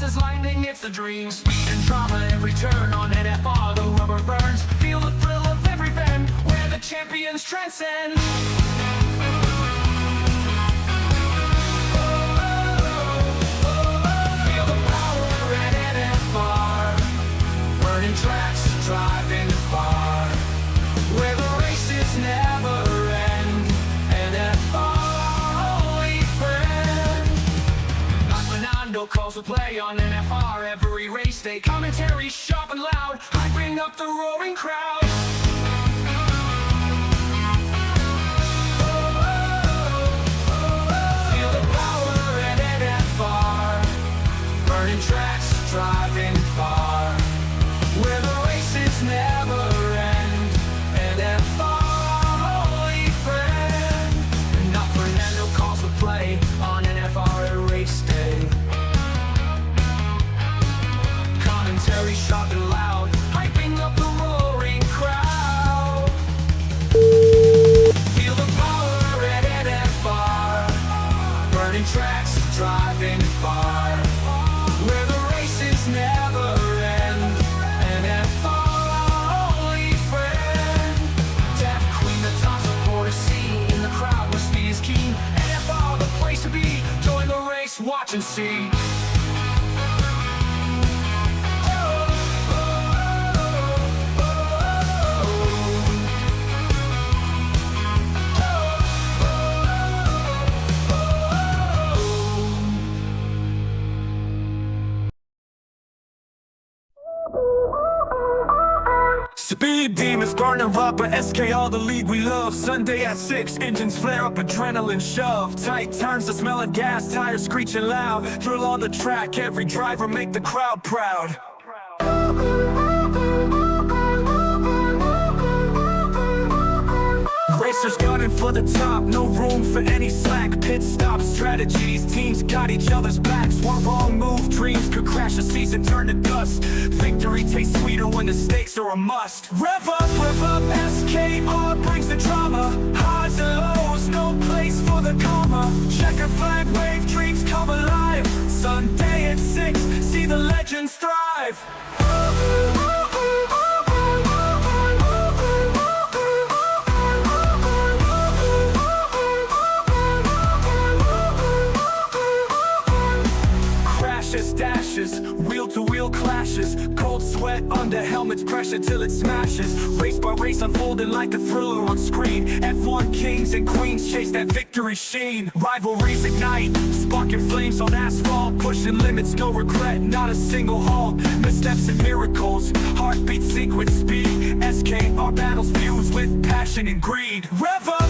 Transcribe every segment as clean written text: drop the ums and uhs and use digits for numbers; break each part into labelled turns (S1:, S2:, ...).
S1: as lightning, it's the dream. Speed and drama, every turn on NFR, the rubber burns. Feel the thrill of every bend, where the champions transcend. Feel the power at NFR, burning tracks, driving far, where the races never end. NFR, only friend. Like Fernando calls the play on NFR every race day. Commentary sharp and loud, hyping up the roaring crowd. Feel the power at NFR, burning tracks, driving far, where the races never end. NFR, only friend. And now Fernando calls the play on NFR at race day. Commentary sharp and loud, hyping up the roaring crowd. Feel the power at NFR, burning tracks, driving far, where the races never end. NFR, only friend. Deaf Queen, the top supporter scene, in the crowd where speed is keen. NFR, the place to be. Join the race, watch and see. Speed demons burning up at SKR, the league we love. Sunday at 6, engines flare up, adrenaline shove. Tight turns, the smell of gas, tires screeching loud. Thrill on the track, every driver make the crowd proud. Racers gunning for the top, no room for any slack. Pit stop strategies, teams got each other's backs. One wrong move, dreams could crash, a season turn to dust. Victory tastes sweeter when the stakes are a must. Rev up, SKR brings the drama. Highs and lows, no place for the comma. Checker flag wave, dreams come alive. Sunday at 6, see the legends thrive. Dashes, wheel-to-wheel clashes, cold sweat under helmets, pressure till it smashes. Race by race unfolding like a thriller on screen. F1 kings and queens chase that victory sheen. Rivalries ignite, sparking flames on asphalt. Pushing limits, no regret, not a single halt. Missteps and miracles, heartbeat sync with speed. SKR battles fused with passion and greed. Rev up,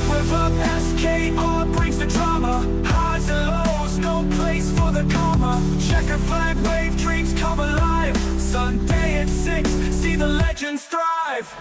S1: SKR brings the drama. Highs and lows, no place for the comma. Checker flag wave, dreams come alive. Sunday at 6, see the legends thrive.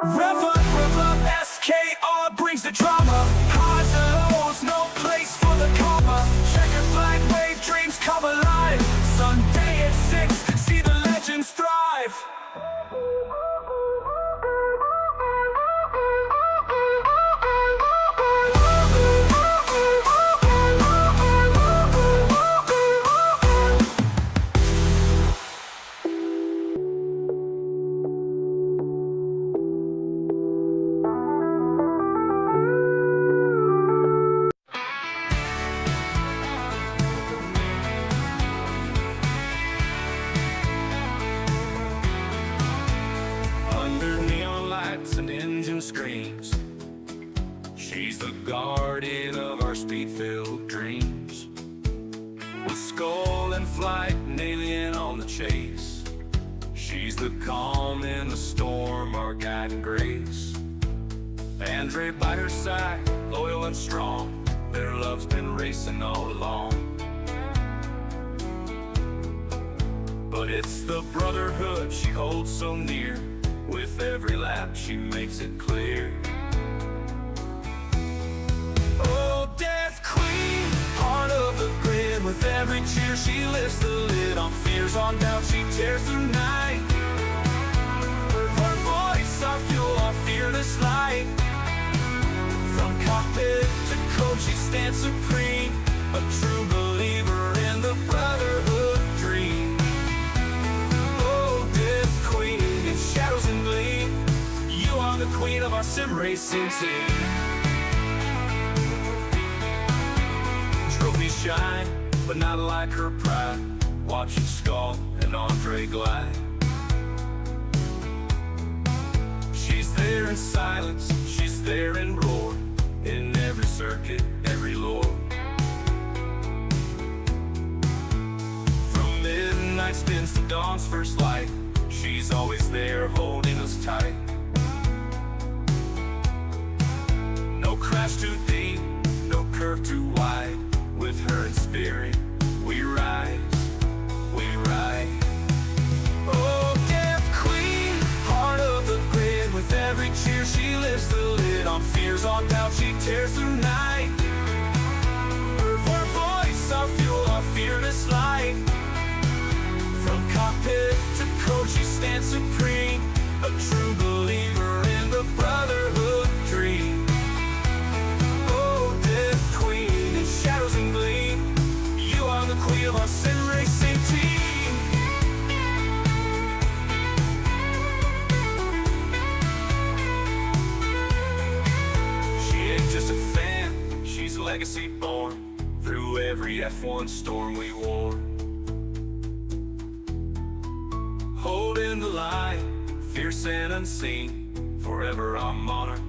S1: Rev up, SKR brings the drama. Highs and lows, no place for the comma. Checker flag wave, dreams come alive. Sunday at 6, see the legends thrive. And engine screams, she's the guardian of our speed-filled dreams. With skull in flight, an alien on the chase, she's the calm in the storm, our guiding grace. Andre by her side, loyal and strong, their love's been racing all along. But But it's the brotherhood she holds so near. With every lap she makes it clear. Oh, Death Queen, heart of the grid. With every cheer she lifts the lid on fears, on doubt she tears through night. Her voice, our fuel, our fearless light. From cockpit to coach she stands supreme, a true believer in the brotherhood dream. Oh, Death Queen, in shadows and gleam, you are the queen of our sim racing team. Trophies shine, but not like her pride. Watching Skull and Andre glide. She's there in silence, she's there in roar, in every circuit, every lore. From midnight spins to dawn's first light, she's always there holding us tight. No crash too deep, no curve too wide. With her in spirit, we rise, we ride. Oh, Death Queen, heart of the grid. With every cheer she lifts the lid on fears, on doubt she tears through night. Her voice, our fuel, our fearless light. From cockpit to coach she stands supreme, a true believer in the brotherhood dream. Oh, Death Queen, in shadows and gleam, you are the queen of our sim racing team. Just a fan, she's legacy born. Through every F1 storm we wore. Holding the line, fierce and unseen, forever our monarch,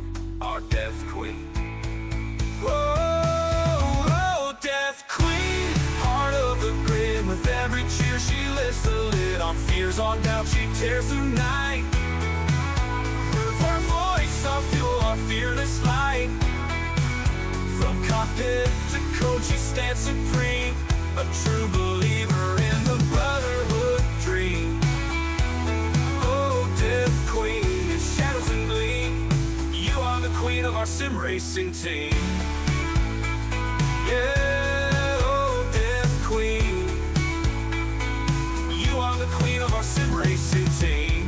S1: our Death Queen. Whoa, oh, Death Queen, heart of the grid. With every cheer she lifts the lid on fears, on doubt she tears through night. Her voice, our fuel, our fearless light. From cockpit to coach she stands supreme, a true believer in the brotherhood dream. Oh, Death Queen, in shadows and gleam, you are the queen of our sim racing team. Yeah, oh, Death Queen, you are the queen of our sim racing team.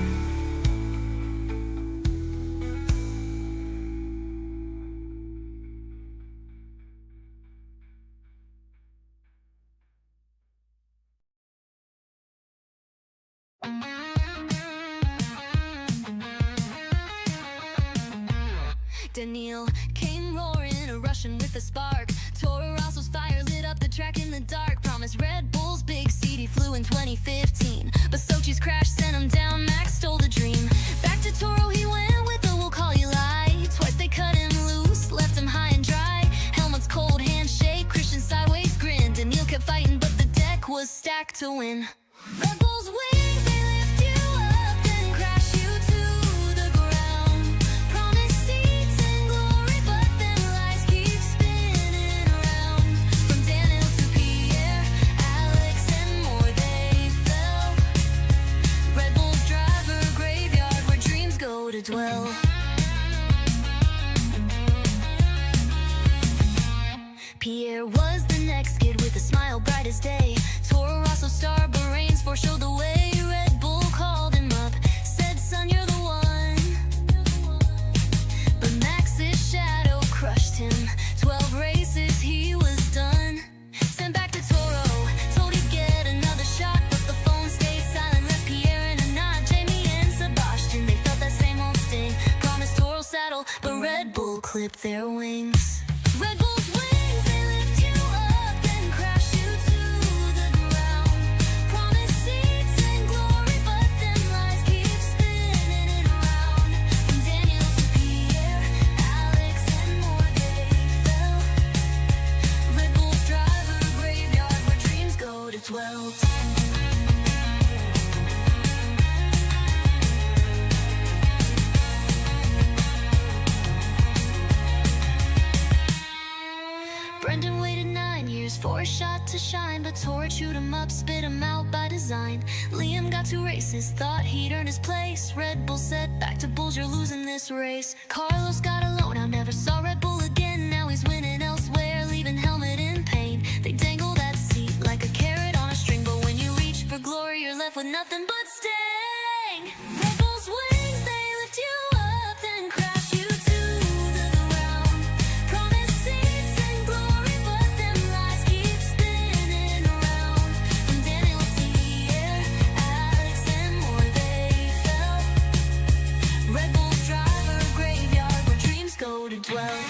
S2: Daniil came roaring, a Russian with a spark. Toro Rosso's fire lit up the track in the dark. Promised Red Bull's big seat, he flew in 2015. But Sochi's crash sent him down, Max stole the dream. Back to Toro he went with a "we'll call you lie." Twice they cut him loose, left him high and dry. Helmet's cold handshake, Christian sideways grin. Daniil kept fighting, but the deck was stacked to win. Red Bull's wings, they lift you up, then crash you to the ground. Promise seats and glory, but then lies keep spinning around. From Daniel to Pierre, Alex and more, they fell. Red Bull's driver graveyard, where dreams go to dwell. Pierre was the next kid with a smile bright as day. Toro Rosso star Bahrain's foreshowed the way. Red Bull called him up, said, "Son, you're the one." But Max's shadow crushed him. 12 races, he was done. Sent back to Toro, told he'd get another shot, but the phone stayed silent, left Pierre in a nod. Jamie and Sebastian, they felt that same old sting. Promised Toro saddle, but Red Bull clipped their wings. Red Bull's wings, they lift you up, then crash you to the ground. Promise seats and glory, but then lies keep spinning around. From Daniel to Pierre, Alex and more, they fell. Red Bull's driver graveyard, where dreams go to dwell. to shine, but Torrid chewed him up, spit him out by design. Liam got 2 races, thought he'd earn his place. Red Bull said, back to Bulls, you're losing this race. Carlos got a loan out, never saw Red Bull again. Now he's winning elsewhere, leaving Helmet in pain. They dangle that seat like a carrot on a string, but when you reach for glory, you're left with nothing but sting. Red Bull's wings, they lift you up, then crash you to the ground. Promise seats and glory, but them lies keep spinning around. From Daniel Tier, Alex and more, they fell. Red Bull's driver graveyard, where dreams go to dwell.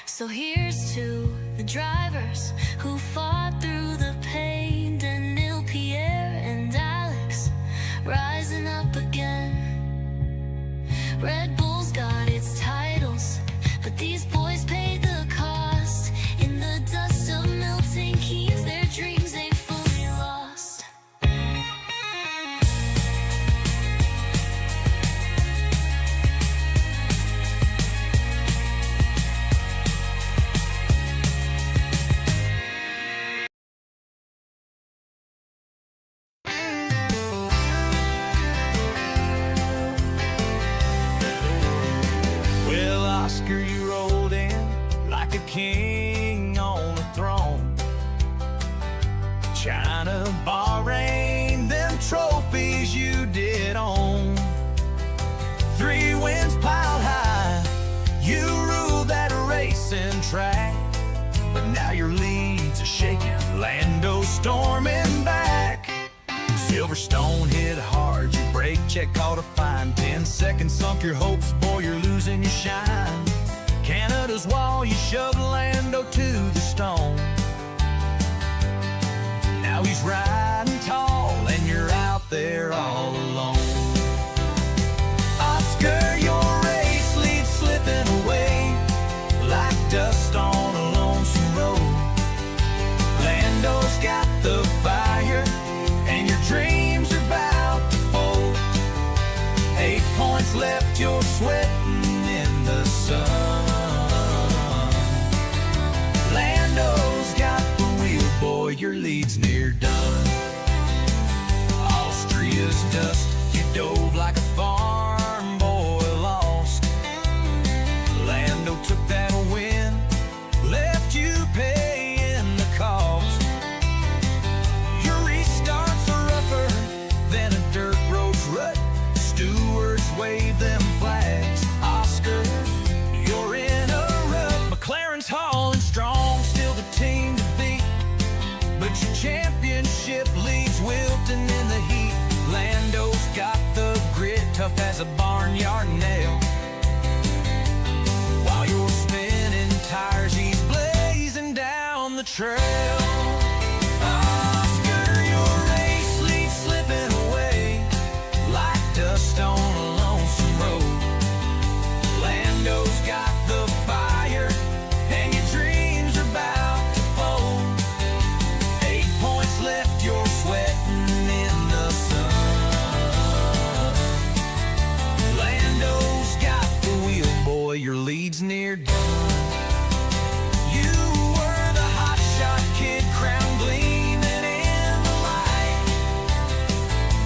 S2: So here's to the drivers who fought through the pain. Daniel, Pierre, and Alex rising up again. Red Bull's got its titles, but these boys paid the cost. In the dust of melting keys, their dreams ain't fully lost.
S1: Well, Oscar, you rolled in like a king on a throne. China, Bahrain, them trophies you did own. 3 wins piled high, you ruled that racing track. But now your leads are shaking, Lando storming back. Silverstone hit hard, your brake check caught a fine. 10 seconds sunk your hopes, boy, you're losing your shine. Canada's wall, you shoved Lando to the stone. Now he's riding tall, and you're out there all alone. Oscar, your race leads slipping away like dust on a lonesome road. Lando's got the fire, and your dreams are about to fold. 8 points left, you're sweating in the sun. Lando's got the wheel, boy, your lead's near done. Austria's dust, you dove like a farm boy lost. Lando took that win, left you paying the cost. Your restarts are rougher than a dirt road's rut. Stewards wave them flags. Oscar, you're in a rut. McLaren's hauling strong, still the team to beat, but your championship leads wilting in the heat. Lando's got the grit, tough as a barnyard nail. While you're spinning tires, he's blazing down the trail. Oscar, your race leads slipping away like dust on a lonesome road. Lando's got the fire, and your dreams are about to fold. 8 points left, you're sweating in the sun. Lando's got the wheel, boy, your lead's near done. You were the hotshot kid, crown gleaming in the light.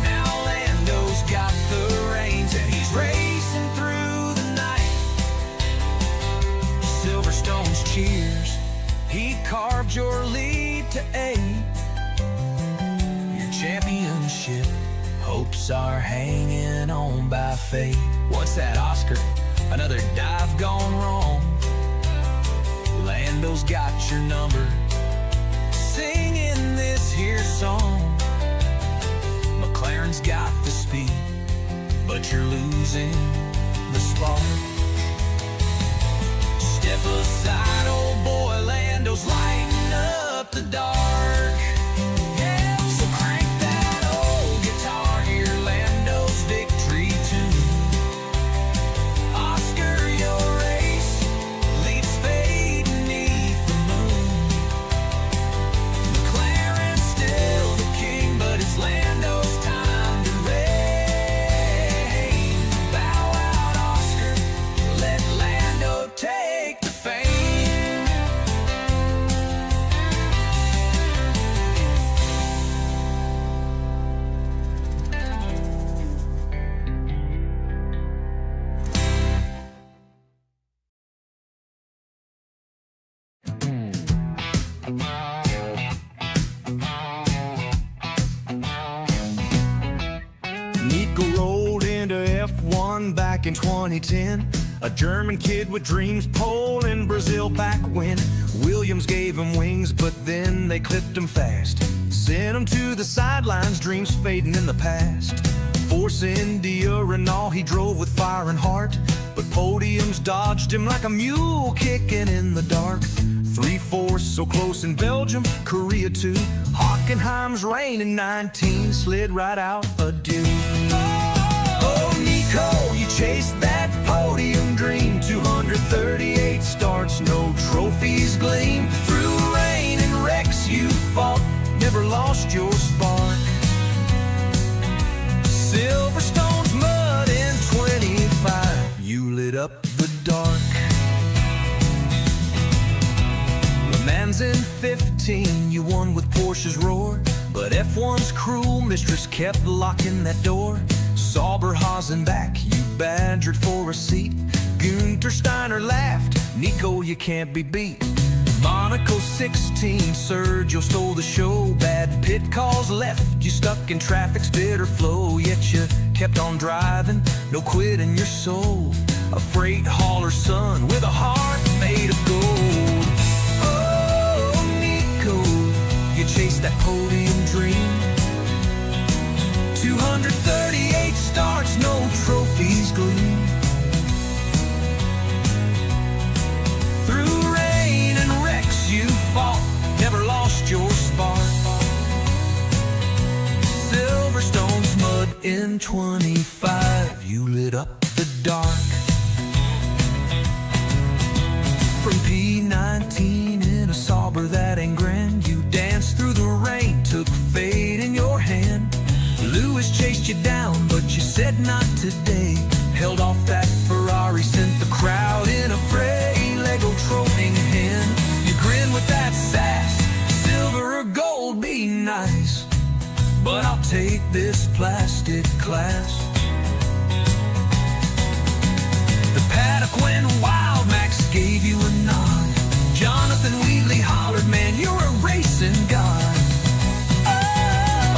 S1: Now Lando's got the reins, and he's racing through the night. Silverstone's cheers, he carved your lead to 8. Your championship hopes are hanging on by fate. What's that, Oscar? Another dive gone wrong. Lando's got your number, singing this here song. McLaren's got the speed, but you're losing the spark. Step aside, old boy, Lando's lighting up the dark. Yeah, so crank that old guitar, hear Lando's victory tune. Oscar, your race leaves fading neath the moon. McLaren's still the king, but it's Lando's time to reign. Bow back in 2010. A German kid with dreams, pole in Brazil back when Williams gave him wings, but then they clipped him fast. Sent him to the sidelines, dreams fading in the past. Force India and all, he drove with fire and heart, but podiums dodged him like a mule kicking in the dark. 3/4 so close in Belgium, Korea too. Hockenheim's reign in 19 slid right out adieu. Oh, Nico, you chased that podium dream. 238 starts, no trophies gleam. Through rain and wrecks you fought, never lost your spark. Silverstone's mud in 25, you lit up the dark. Le Mans in 15, you won with Porsche's roar, but F1's cruel mistress kept locking that door. Sauberhausen back, you badgered for a seat. Günther Steiner laughed, Nico, you can't be beat. Monaco 16, Sergio stole the show. Bad pit calls left you stuck in traffic's bitter flow, yet you kept on driving, no quit in your soul. A freight hauler's son with a heart made of gold. Oh, Nico, you chased that podium dream. 238 starts, no trophies gleam. Through rain and wrecks you fought, never lost your spark. Silverstone's mud in 25, you lit up the dark. From P19 in a Sauber that ain't grand, you danced through the rain, took fate in your hand. Lewis chased you down, but you said not today. Held off that Ferrari, sent the crowd in a fray. Lego trolling hand, you grin with that sass. Silver or gold be nice, but I'll take this plastic class. The paddock went wild, Max gave you a nod. Jonathan Wheatley hollered, man, you're a racing god.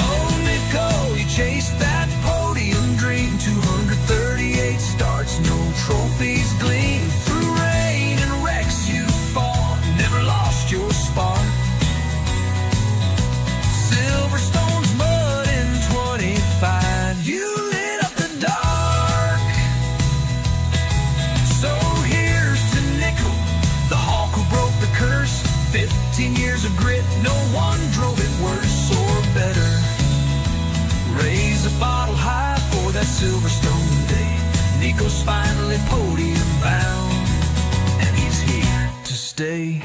S1: Oh, Nico, you chased that podium dream. 238 starts, no trophies gleam. Through rain and wrecks you fought, never lost your spark. Silverstone's mud in 25, you lit up the dark. So here's to Nico, the hawk who broke the curse. 15 years of grit, no one drove it worse or better. Raise a bottle high for that Silverstone day. Nico's finally podium bound, and he's here to stay.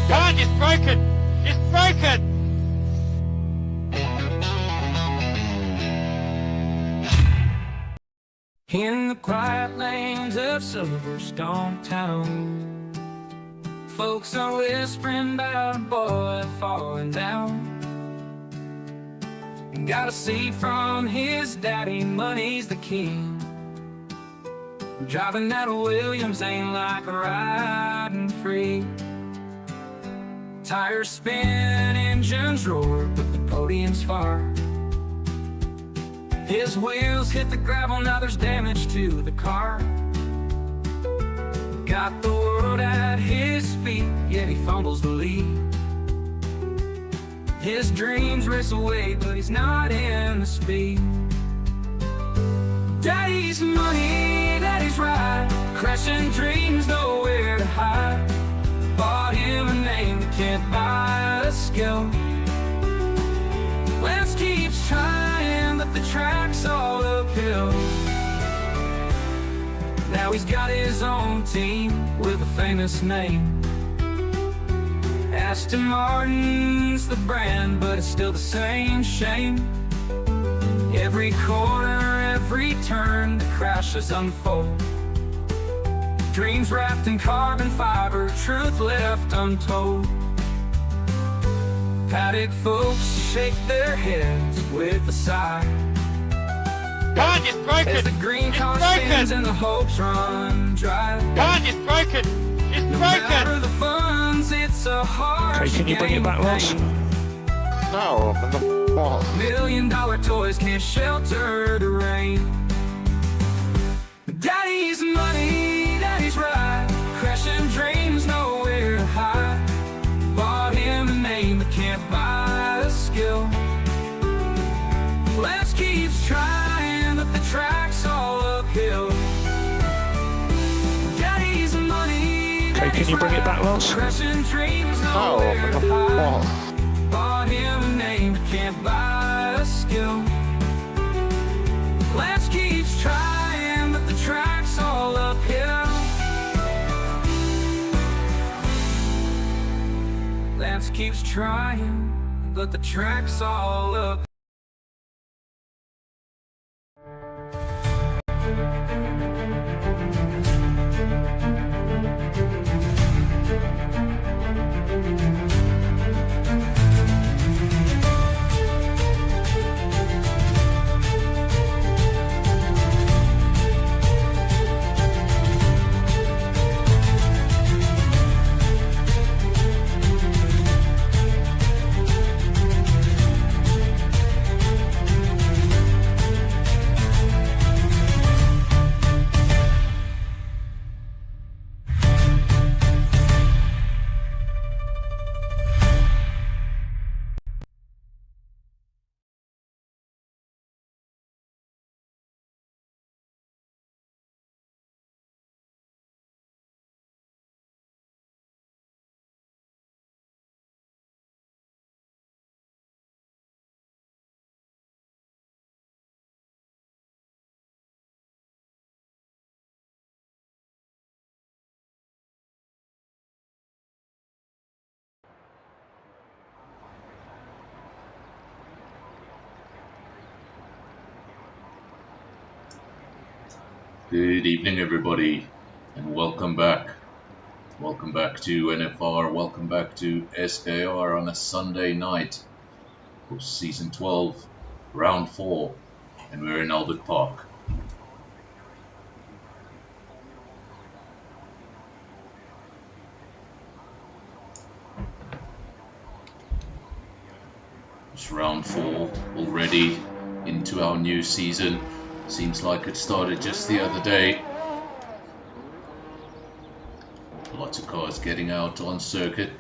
S3: God, it's broken! It's broken!
S4: In the quiet lanes of Silverstone town, folks are whispering about a boy falling down. Got a seat from his daddy, money's the king. Driving that Williams ain't like riding free. Tires spin, engines roar, but the podium's far. His wheels hit the gravel, now there's damage to the car. Got the world at his feet, yet he fumbles the lead. His dreams race away, but he's not in the speed. Daddy's money, daddy's ride, crashing dreams, nowhere to hide. Bought him a name that can't buy a skill. Lance keeps trying, but the track's all uphill. Now he's got his own team with a famous name. Aston Martin's the brand, but it's still the same shame. Every corner, every turn, the crashes unfold. Dreams wrapped in carbon fiber, truth left untold. Paddock folks shake their heads with a sigh.
S3: God, it's broken!
S4: As the green car stands and the hopes run dry.
S3: God, it's broken! It's
S4: No
S3: broken!
S4: matter the funds, it's a hard
S5: Okay, can you bring it back, Ross?
S3: No, but the what?
S4: $1 million toys can't shelter the rain. Daddy's money, daddy's right. Crashing dreams, nowhere to hide. Bought him a name but can't buy a skill. Lance keeps trying, but the track's all uphill. Daddy's money,
S5: Okay, can you bring it back, Ross?
S4: crashing dreams,
S3: No,
S4: nowhere
S3: but
S4: to
S3: the
S4: hide.
S3: what?
S4: Bought him a name but can't buy a skill. Lance keeps trying, but the track's all uphill. Lance keeps trying, but the track's all up.
S6: Good evening, everybody, and welcome back. Welcome back to NFR, welcome back to SKR on a Sunday night for Season 12, Round 4, and we're in Albert Park. It's Round 4 already into our new season. Seems like it started just the other day. Lots of cars getting out on circuit.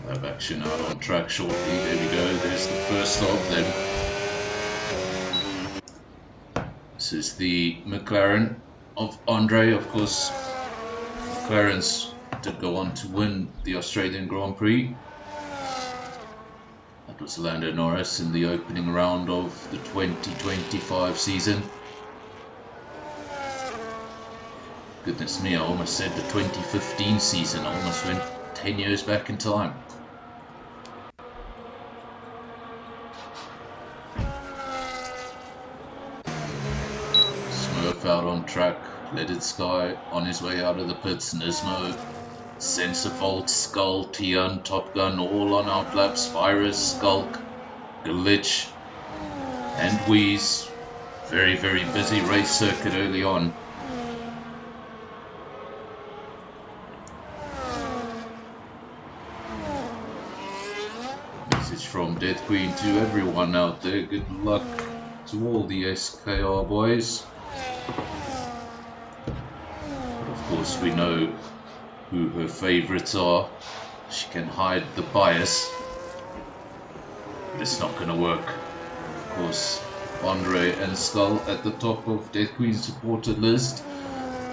S6: We'll have action out on track shortly. There we go. There's the first of them. This is the McLaren of Andre. Of course, McLaren's did go on to win the Australian Grand Prix. That was Lando Norris in the opening round of the 2025 season. Goodness me, I almost said the 2015 season. I almost went 10 years back in time. Smurf out on track. Leaded Sky on his way out of the pits. Nismo, Sensifault, Skull, Tian, Top Gun, all on outlaps. Virus, Skulk, Glitch, and Wheeze. Very, very busy race circuit early on. Message from Death Queen to everyone out there. Good luck to all the SKR boys. But of course we know who her favourites are. She can hide the bias, but it's not going to work. Of course, Andre and Skull at the top of Death Queen's supporter list.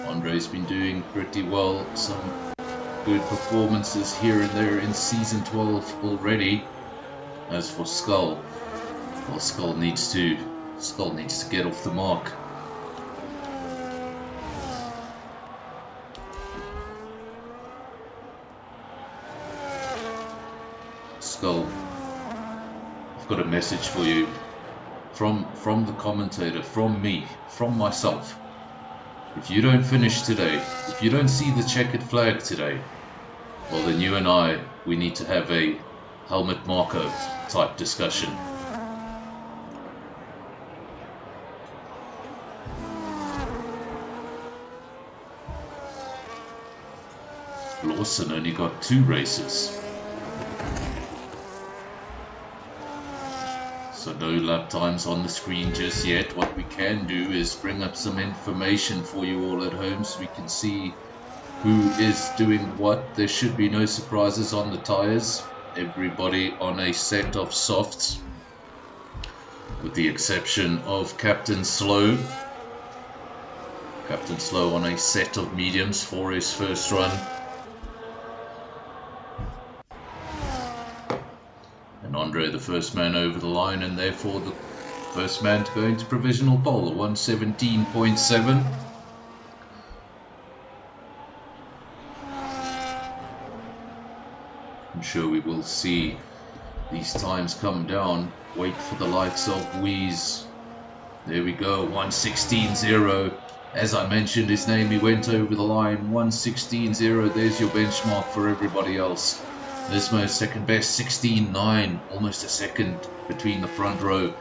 S6: Andre's been doing pretty well, some good performances here and there in Season 12 already. As for Skull, well, Skull needs to get off the mark. Skull, I've got a message for you from the commentator, from me, from myself. If you don't finish today, if you don't see the checkered flag today, well then you and I, we need to have a Helmut Marko type discussion. Lawson only got 2 races. So no lap times on the screen just yet. What we can do is bring up some information for you all at home so we can see who is doing what. There should be no surprises on the tyres. Everybody on a set of softs, with the exception of Captain Slow. Captain Slow on a set of mediums for his first run. And Andre the first man over the line, and therefore the first man to go into provisional pole, 117.7. I'm sure we will see these times come down. Wait for the likes of Wheeze. There we go, 116.0. As I mentioned his name, he went over the line, 116.0. There's your benchmark for everybody else. Nismo second best, 16.9, almost a second between the front row.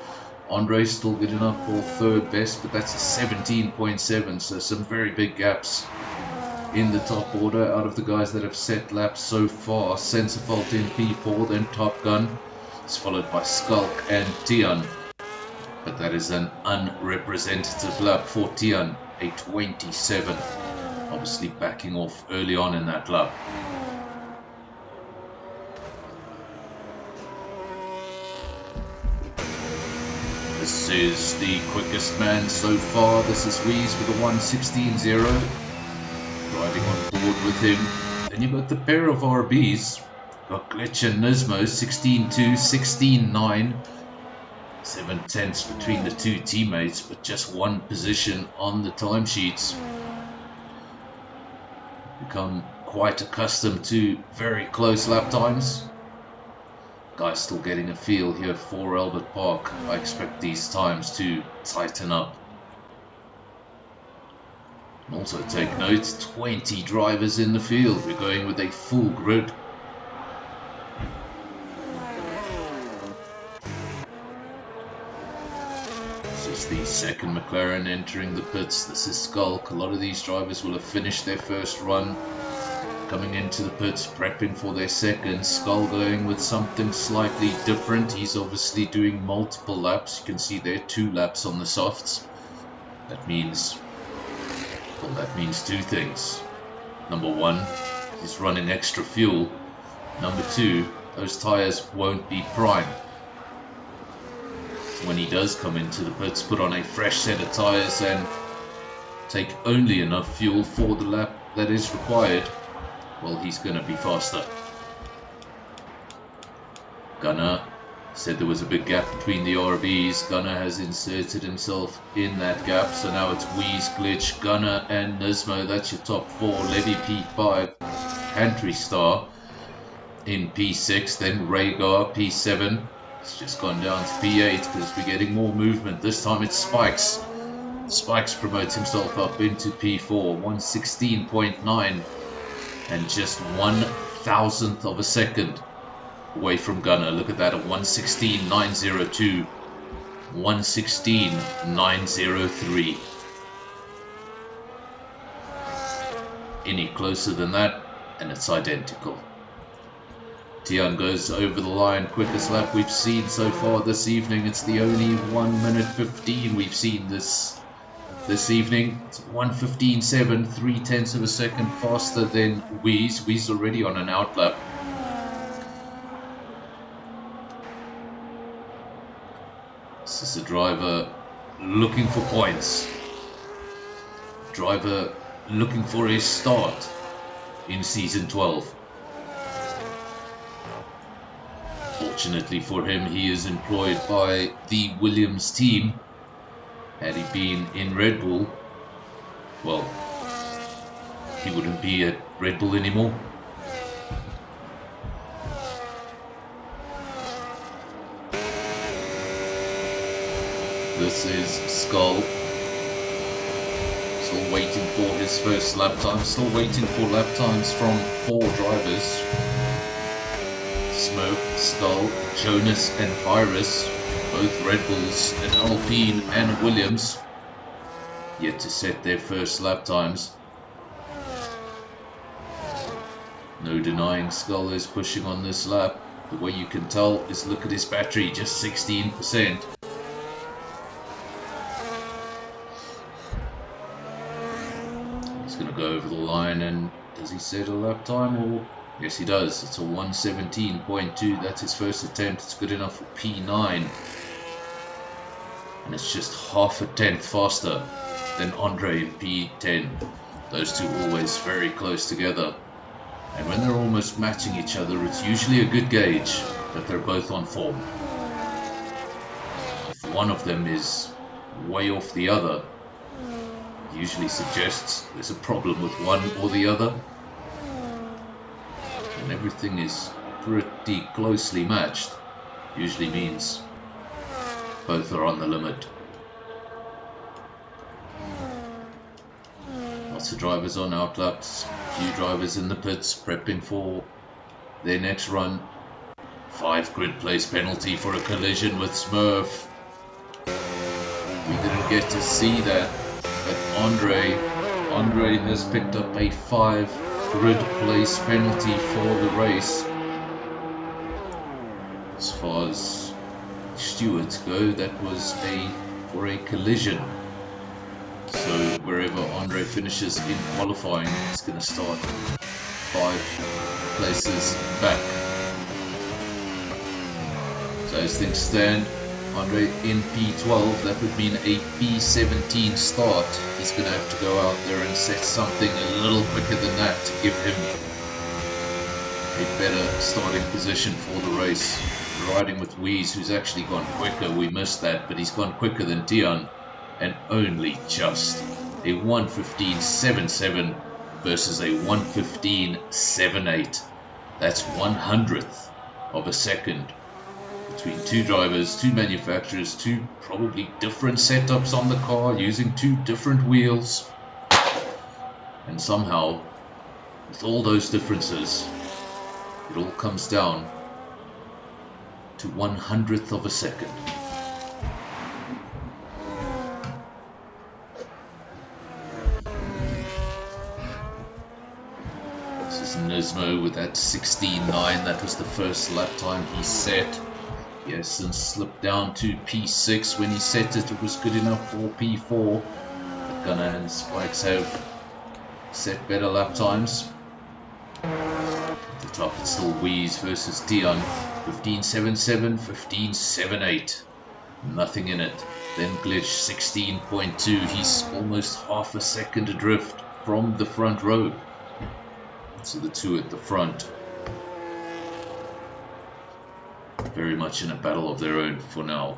S6: Andre's still good enough for third best, but that's a 17.7, so some very big gaps in the top order out of the guys that have set laps so far. Sensifault in P4, then Top Gun. It's followed by Skulk and Tian. But that is an unrepresentative lap for Tian, a 27. Obviously backing off early on in that lap. This is the quickest man so far. This is Wheeze with a 116.0. Riding on board with him. Then you've got the pair of RBs. Got Glitch and Nismo, 16.2, 16.9. 7 tenths between the two teammates, but just one position on the timesheets. Become quite accustomed to very close lap times. Guys still getting a feel here for Albert Park. I expect these times to tighten up. And also take note, 20 drivers in the field. We're going with a full grid. This is the second McLaren entering the pits. This is Skulk. A lot of these drivers will have finished their first run. Coming into the pits, prepping for their second. Skull going with something slightly different. He's obviously doing multiple laps. You can see there 2 laps on the softs. That means two things. Number 1, he's running extra fuel. Number 2, those tyres won't be prime. So when he does come into the pits, put on a fresh set of tyres and take only enough fuel for the lap that is required, well, he's going to be faster. Gunnar said there was a big gap between the RBs. Gunnar has inserted himself in that gap, so now it's Wheeze, Glitch, Gunnar and Nismo. That's your top 4. Levy P5, Pantry Star in P6, then Rhaegar P7. It's just gone down to P8 because we're getting more movement. This time it's Spikes. Spikes promotes himself up into P4, 116.9. And just 1/1000th of a second away from Gunnar. Look at that, at 116.902, 116.903. Any closer than that, and it's identical. Tian goes over the line, quickest lap we've seen so far this evening. It's the only 1 minute 15 we've seen this evening. It's 1:15.7, 0.3 of a second faster than Wheeze. Wheeze already on an outlap. This is a driver looking for points. Driver looking for a start in season 12. Fortunately for him, he is employed by the Williams team. Had he been in Red Bull, well, he wouldn't be at Red Bull anymore. This is Skull. Still waiting for his first lap time. Still waiting for lap times from 4 drivers. Smoke, Skull, Jonas and Virus. Both Red Bulls, an Alpine and Williams, yet to set their first lap times. No denying Skull is pushing on this lap, The way you can tell is look at his battery, just 16%. He's going to go over the line, and does he set a lap time? Or yes, he does. It's a 1:17.2. That's his first attempt. It's good enough for P9. And it's just half a tenth faster than Andre in P10. Those two always very close together. And when they're almost matching each other, it's usually a good gauge that they're both on form. If one of them is way off the other, it usually suggests there's a problem with one or the other. And everything is pretty closely matched, usually means both are on the limit. Lots of drivers on outlaps, few drivers in the pits prepping for their next run. 5 grid place penalty for a collision with Smurf. We didn't get to see that, but Andre has picked up a 5 grid place penalty for the race. As far as stewards go, that was for a collision. So wherever Andre finishes in qualifying, he's going to start 5 places back. So as things stand, Andre in P12, that would mean a P17 start. He's going to have to go out there and set something a little quicker than that to give him a better starting position for the race. Riding with Weeze, who's actually gone quicker. We missed that, but he's gone quicker than Tian, and only just a 1:15.77 versus a 1:15.78. That's 1/100th of a second between two drivers, two manufacturers, two probably different setups on the car, using two different wheels, and somehow, with all those differences, it all comes down to 1/100th of a second. This is Nismo with that 16.9. That was the first lap time he set. He has since slipped down to P6. When he set it, it was good enough for P4. But Gunnar and Spikes have set better lap times. At the top, it's still Weeze versus Dion. 15.77, 15.78. Nothing in it. Then Glitch 16.2. He's almost half a second adrift from the front row. So the two at the front, very much in a battle of their own for now.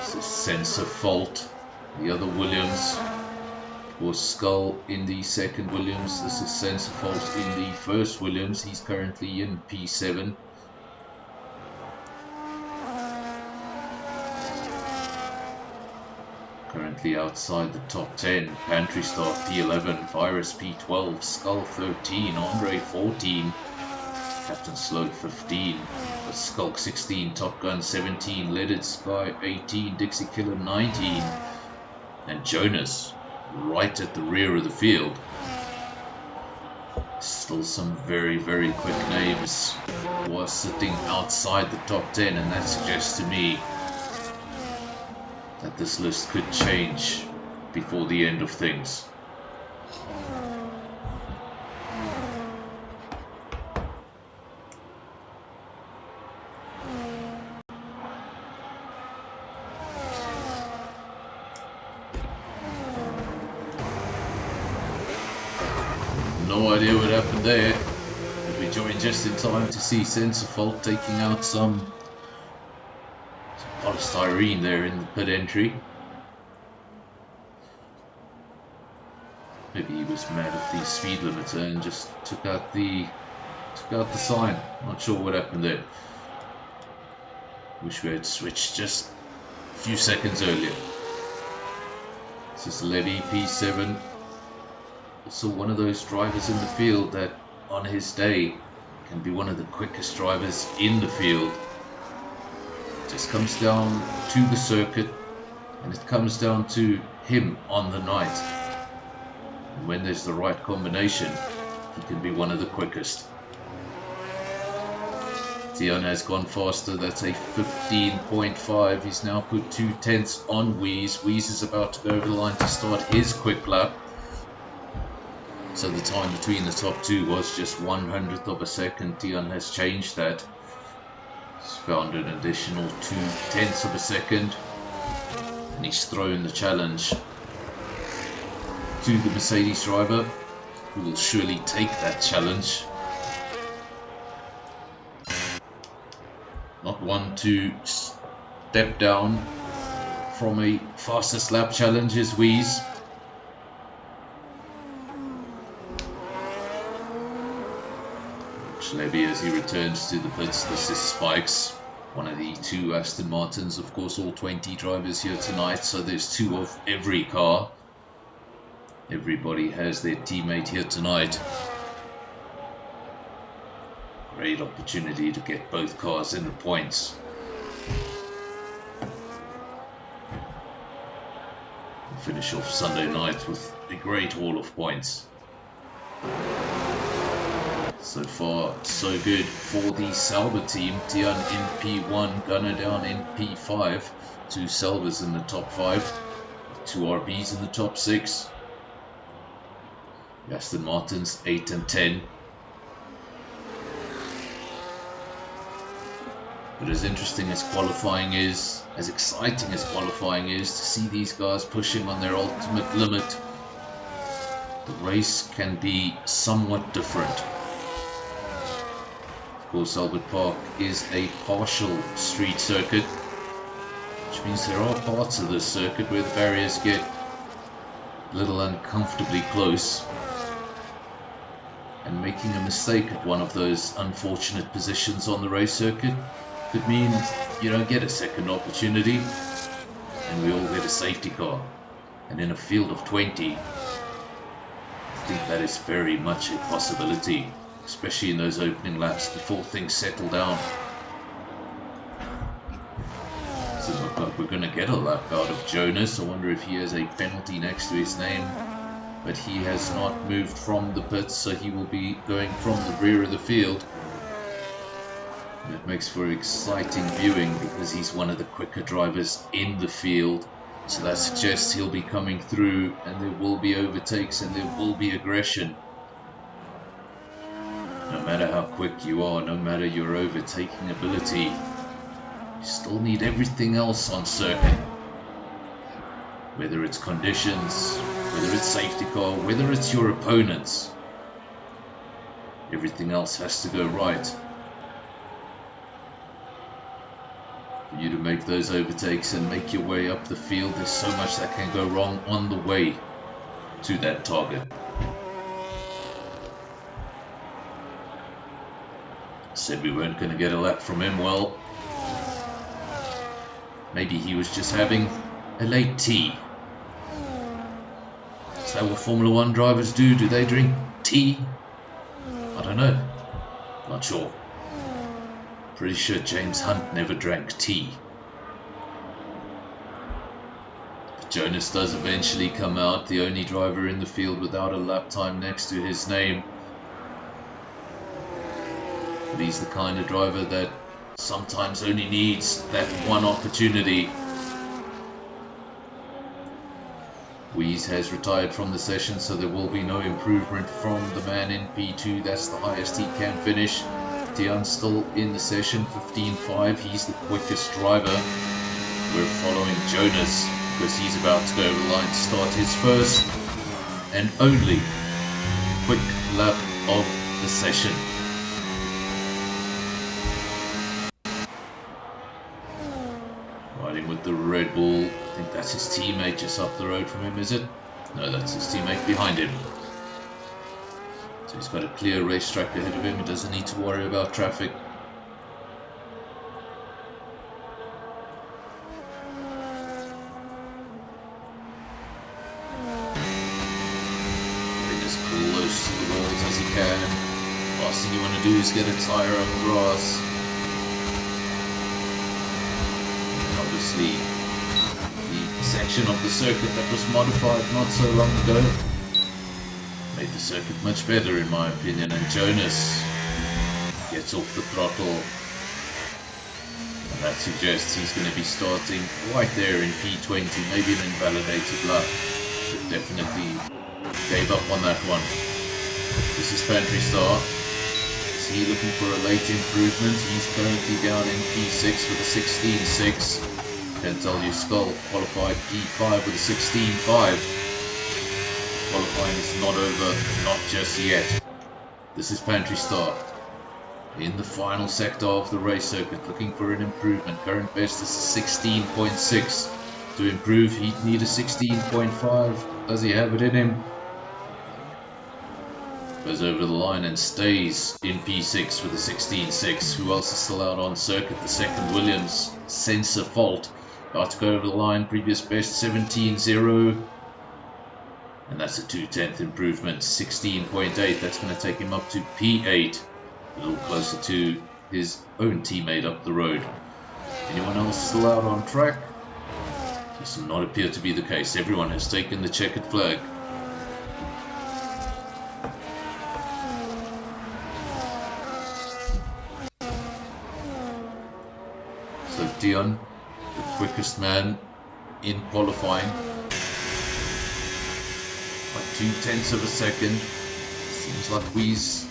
S6: This is Sensor Fault, the other Williams. Was Skull in the second Williams. This is Sensor Fault in the first Williams. He's currently in P7. Currently outside the top 10. Pantry Star P11, Virus P12, Skull 13, Andre 14, Captain Sloat 15, Skulk 16, Top Gun 17, Leaded Sky 18, Dixie Killer 19, and Jonas right at the rear of the field. Still some very, very quick names who are sitting outside the top 10, and that suggests to me that this list could change before the end of things. No idea what happened there, but we joined just in time to see Sensor Fault taking out some polystyrene there in the pit entry. Maybe he was mad at the speed limiter and just took out the sign. Not sure what happened there. Wish we had switched just a few seconds earlier. This is Letty P7. Also one of those drivers in the field that on his day can be one of the quickest drivers in the field. Just comes down to the circuit, and it comes down to him on the night. And when there's the right combination, he can be one of the quickest. Tian has gone faster. That's a 15.5. He's now put 2/10 on Wheeze. Wheeze is about to go over the line to start his quick lap. So the time between the top two was just 1/100th of a second. Tian has changed that. He's found an additional 2/10 of a second. And he's thrown the challenge to the Mercedes driver, who will surely take that challenge. Not one to step down from a fastest lap challenge is Wheeze. Levy as he returns to the pits. This is Spikes, one of the two Aston Martins. Of course, all 20 drivers here tonight, so there's two of every car. Everybody has their teammate here tonight. Great opportunity to get both cars in the points. And finish off Sunday night with a great haul of points. So far, so good for the Sauber team. Tian in P1, Gunner down in P5. Two Saubers in the top 5. Two RBs in the top 6. Aston Martins 8 and 10. But as interesting as qualifying is, as exciting as qualifying is, to see these guys pushing on their ultimate limit, the race can be somewhat different. Of course, Albert Park is a partial street circuit, which means there are parts of this circuit where the barriers get a little uncomfortably close, and making a mistake at one of those unfortunate positions on the race circuit could mean you don't get a second opportunity, and we all get a safety car. And in a field of 20, I think that is very much a possibility, especially in those opening laps before things settle down. Doesn't look like we're going to get a lap out of Jonas. I wonder if he has a penalty next to his name, but he has not moved from the pits, so he will be going from the rear of the field. And it makes for exciting viewing because he's one of the quicker drivers in the field, so that suggests he'll be coming through, and there will be overtakes and there will be aggression. No matter how quick you are, no matter your overtaking ability, you still need everything else on circuit. Whether it's conditions, whether it's safety car, whether it's your opponents, everything else has to go right for you to make those overtakes and make your way up the field. There's so much that can go wrong on the way to that target. Said we weren't going to get a lap from him. Well, maybe he was just having a late tea. Is that what Formula 1 drivers do? Do they drink tea? I don't know. Not sure. Pretty sure James Hunt never drank tea. But Jonas does eventually come out, the only driver in the field without a lap time next to his name. But he's the kind of driver that sometimes only needs that one opportunity. Wheeze has retired from the session, so there will be no improvement from the man in P2. That's the highest he can finish. Tian's still in the session, 15.5. He's the quickest driver. We're following Jonas because he's about to go over the line to start his first and only quick lap of the session. Riding with the Red Bull. I think that's his teammate just up the road from him, is it? No, that's his teammate behind him. So he's got a clear racetrack ahead of him. He doesn't need to worry about traffic. Getting as close to the walls as he can. Last thing you want to do is get a tyre on grass. And obviously, the section of the circuit that was modified not so long ago made the circuit much better in my opinion, and Jonas gets off the throttle, and that suggests he's going to be starting right there in P20, maybe an invalidated lap, but definitely gave up on that one. This is Pantry Star. Is he looking for a late improvement? He's currently down in P6 with a 16.6. Can't tell you, Skull qualified P5 with a 16.5. Qualifying is not over, not just yet. This is Pantry Star in the final sector of the race circuit, looking for an improvement. Current best is a 16.6. To improve, he'd need a 16.5. Does he have it in him? Goes over the line and stays in P6 with a 16.6. Who else is still out on circuit? The second Williams. Sensor fault. About to go over the line. Previous best 17.0. And that's a 2/10 improvement. 16.8. That's going to take him up to P8. A little closer to his own teammate up the road. Anyone else still out on track? Does not appear to be the case. Everyone has taken the checkered flag. So Dion, the quickest man in qualifying, by 0.2 of a second. Seems like Weeze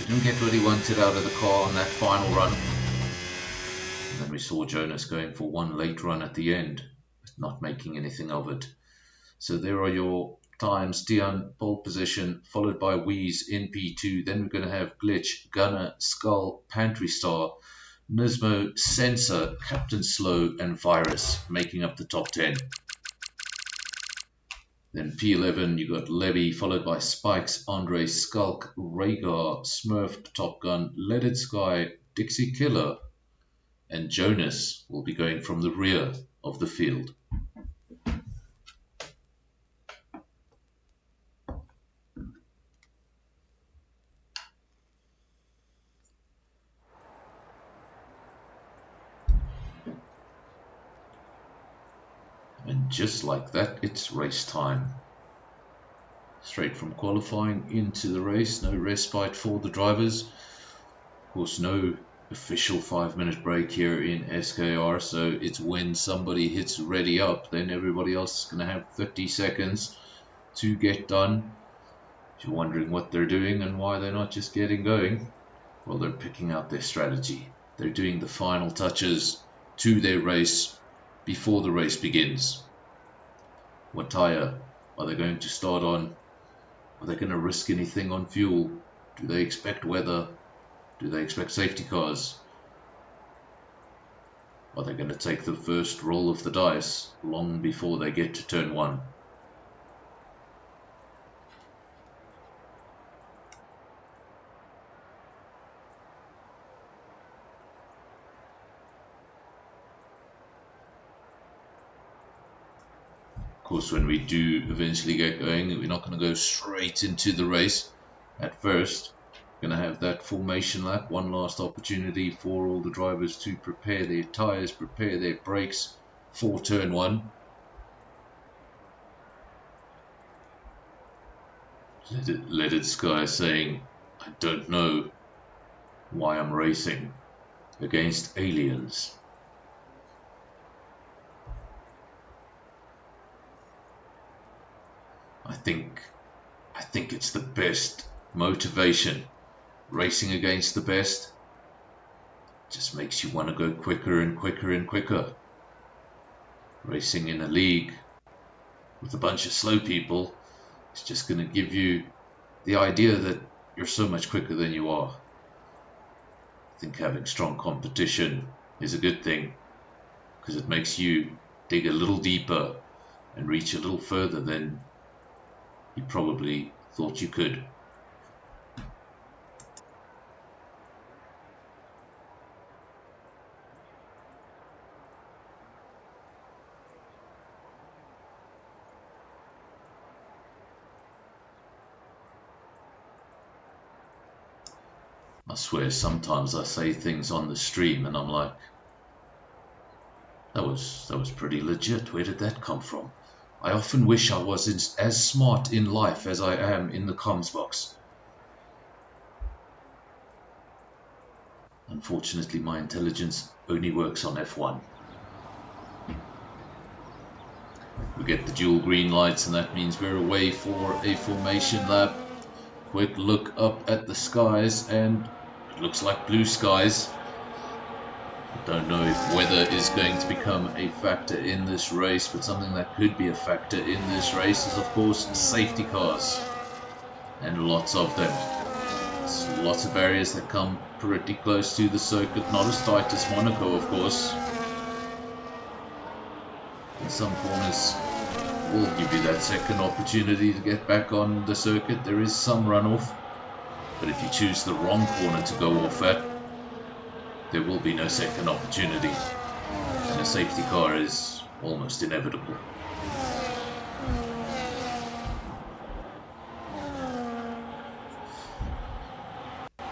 S6: didn't get what he wanted out of the car on that final run. And then we saw Jonas going for one late run at the end, but not making anything of it. So there are your times. Dion, pole position, followed by Weeze in P2. Then we're going to have Glitch, Gunner, Skull, Pantry Star, Nismo, Sensor, Captain Slow, and Virus making up the top 10. Then P11, you got Levy, followed by Spikes, Andre, Skulk, Rhaegar, Smurf, Top Gun, Leaded Sky, Dixie Killer, and Jonas will be going from the rear of the field. And just like that, it's race time. Straight from qualifying into the race, no respite for the drivers. Of course, no official 5-minute break here in SKR, so it's when somebody hits ready up, then everybody else is going to have 30 seconds to get done. If you're wondering what they're doing and why they're not just getting going, well, they're picking out their strategy. They're doing the final touches to their race before the race begins. What tyre are they going to start on? Are they going to risk anything on fuel? Do they expect weather? Do they expect safety cars? Are they going to take the first roll of the dice long before they get to turn 1? Of course, when we do eventually get going, we're not going to go straight into the race at first. We're going to have that formation lap, one last opportunity for all the drivers to prepare their tyres, prepare their brakes for turn 1. Leaded Sky saying, I don't know why I'm racing against aliens. I think it's the best motivation. Racing against the best just makes you want to go quicker and quicker and quicker. Racing in a league with a bunch of slow people is just going to give you the idea that you're so much quicker than you are. I think having strong competition is a good thing because it makes you dig a little deeper and reach a little further than you probably thought you could. I swear sometimes I say things on the stream and I'm like, that was pretty legit. Where did that come from? I often wish I was as smart in life as I am in the comms box. Unfortunately, my intelligence only works on F1. We get the dual green lights, and that means we're away for a formation lap. Quick look up at the skies, and it looks like blue skies. I don't know if weather is going to become a factor in this race, but something that could be a factor in this race is, of course, safety cars. And lots of them. There's lots of areas that come pretty close to the circuit, not as tight as Monaco, of course. In some corners will give you that second opportunity to get back on the circuit. There is some runoff, but if you choose the wrong corner to go off at, there will be no second opportunity, and a safety car is almost inevitable.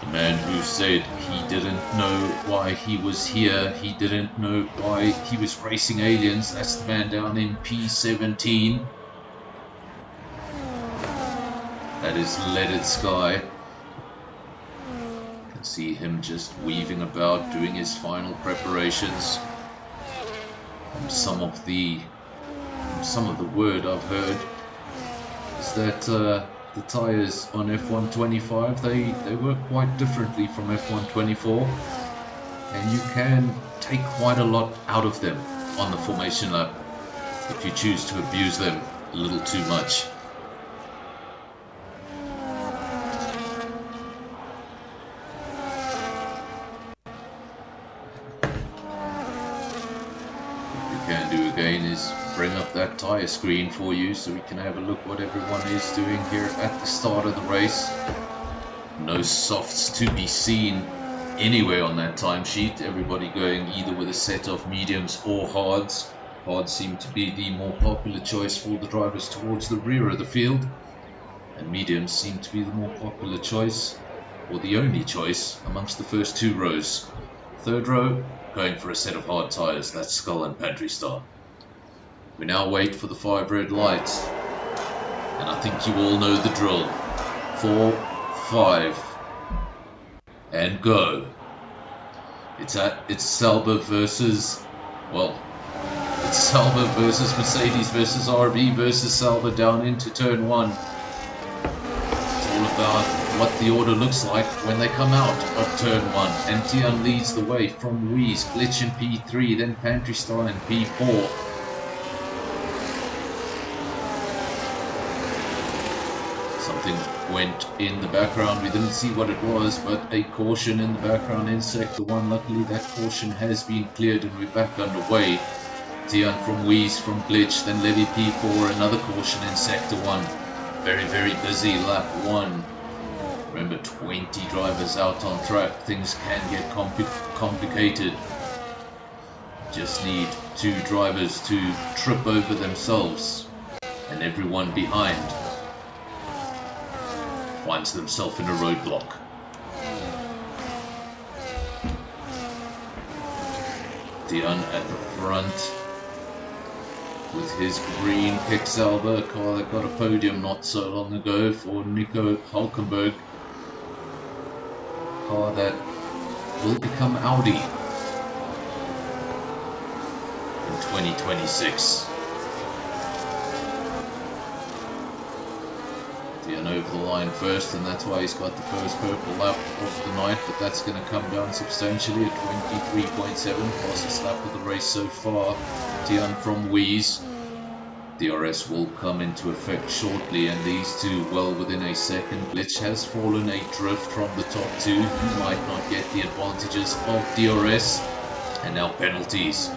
S6: The man who said he didn't know why he was here, he didn't know why he was racing aliens, that's the man down in P17. That is Leaded Sky. You can see him just weaving about, doing his final preparations. And some of the word I've heard is that the tyres on F125, they work quite differently from F124, and you can take quite a lot out of them on the formation lap if you choose to abuse them a little too much. What we can do again is bring up that tyre screen for you so we can have a look what everyone is doing here at the start of the race. No softs to be seen anywhere on that timesheet. Everybody going either with a set of mediums or hards. Hards seem to be the more popular choice for the drivers towards the rear of the field, and mediums seem to be the more popular choice, or the only choice, amongst the first two rows. Third row, going for a set of hard tyres. That's Skull and Pantry Star. We now wait for the 5 red lights, and I think you all know the drill. 4, 5, and go. It's Sauber versus, well, it's Sauber versus Mercedes versus RB versus Sauber down into turn 1. It's all about what the order looks like when they come out of turn 1. And Tian leads the way from Ruiz, Glitch in P3, then Pantry Star in P4. Something went in the background. We didn't see what it was, but a caution in the background in sector 1. Luckily that caution has been cleared and we're back underway. Tian from Weeze, from Glitch, then Levy P4, another caution in sector 1. Very, very busy lap 1. Remember, 20 drivers out on track. Things can get complicated. Just need 2 drivers to trip over themselves, and everyone behind finds themselves in a roadblock. Tian at the front with his green Quicksilver, a car that got a podium not so long ago for Nico Hulkenberg. Car that will become Audi in 2026. Tian over the line first, and that's why he's got the first purple lap of the night, but that's going to come down substantially at 23.7, fastest lap of the race so far. Tian from Weeze. DRS will come into effect shortly, and these two well within a second. Glitch has fallen a drift from the top 2. He might not get the advantages of DRS. And now penalties.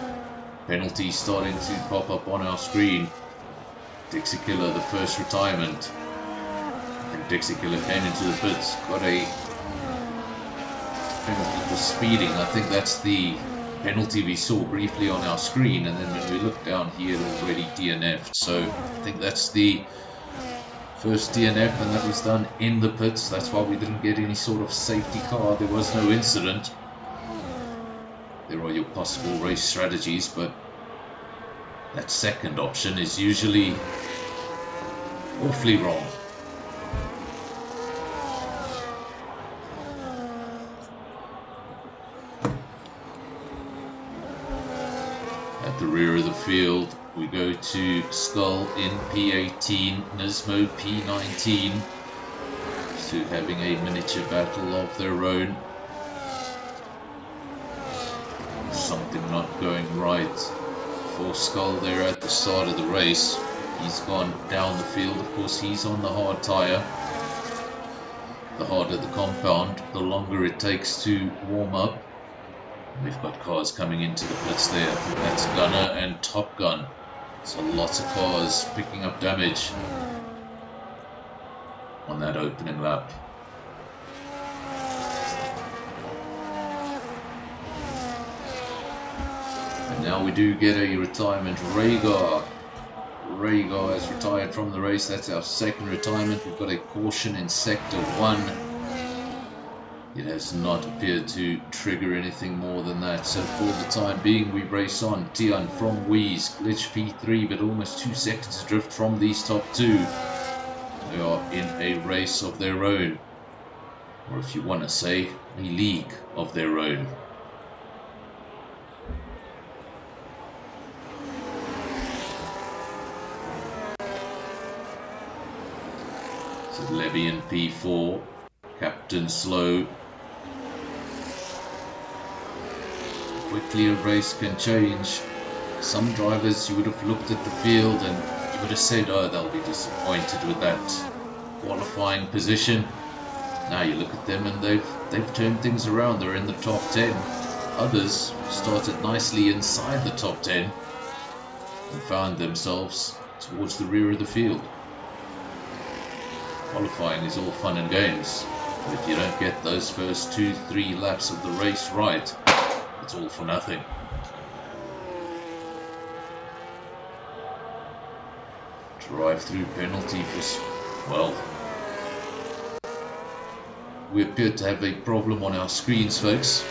S6: Penalties starting to pop up on our screen. Dixie Killer, the first retirement. And Dixie Killer came into the pits, got a penalty for speeding. I think that's the penalty we saw briefly on our screen, and then when we look down here, already DNF'd. So I think that's the First DNF, and that was done in the pits. That's why we didn't get any sort of safety car. There was no incident. There are your possible race strategies, but that second option is usually awfully wrong. At the rear of the field, we go to Skull in P18, Nismo P19, to having a miniature battle of their own. Something not going right for Skull there at the start of the race. He's gone down the field. Of course, he's on the hard tyre. The harder the compound, the longer it takes to warm up. We've got cars coming into the pits there. I think that's Gunner and Top Gun. So lots of cars picking up damage on that opening lap. And now we do get a retirement. Rhaegar has retired from the race. That's our second retirement. We've got a caution in Sector 1. It has not appeared to trigger anything more than that. So for the time being, we race on. Tian from Wheeze, Glitch P3, but almost 2 seconds drift from these top two. They are in a race of their own. Or if you want to say, a league of their own. So Levy in P4, Captain Slow. Quickly a race can change. Some drivers, you would have looked at the field and you would have said, oh, they'll be disappointed with that qualifying position. Now you look at them and they've turned things around. They're in the top 10. Others started nicely inside the top 10 and found themselves towards the rear of the field. Qualifying is all fun and games, but if you don't get those first 2-3 laps of the race right, it's all for nothing. Drive-through penalty for, well, we appear to have a problem on our screens, folks.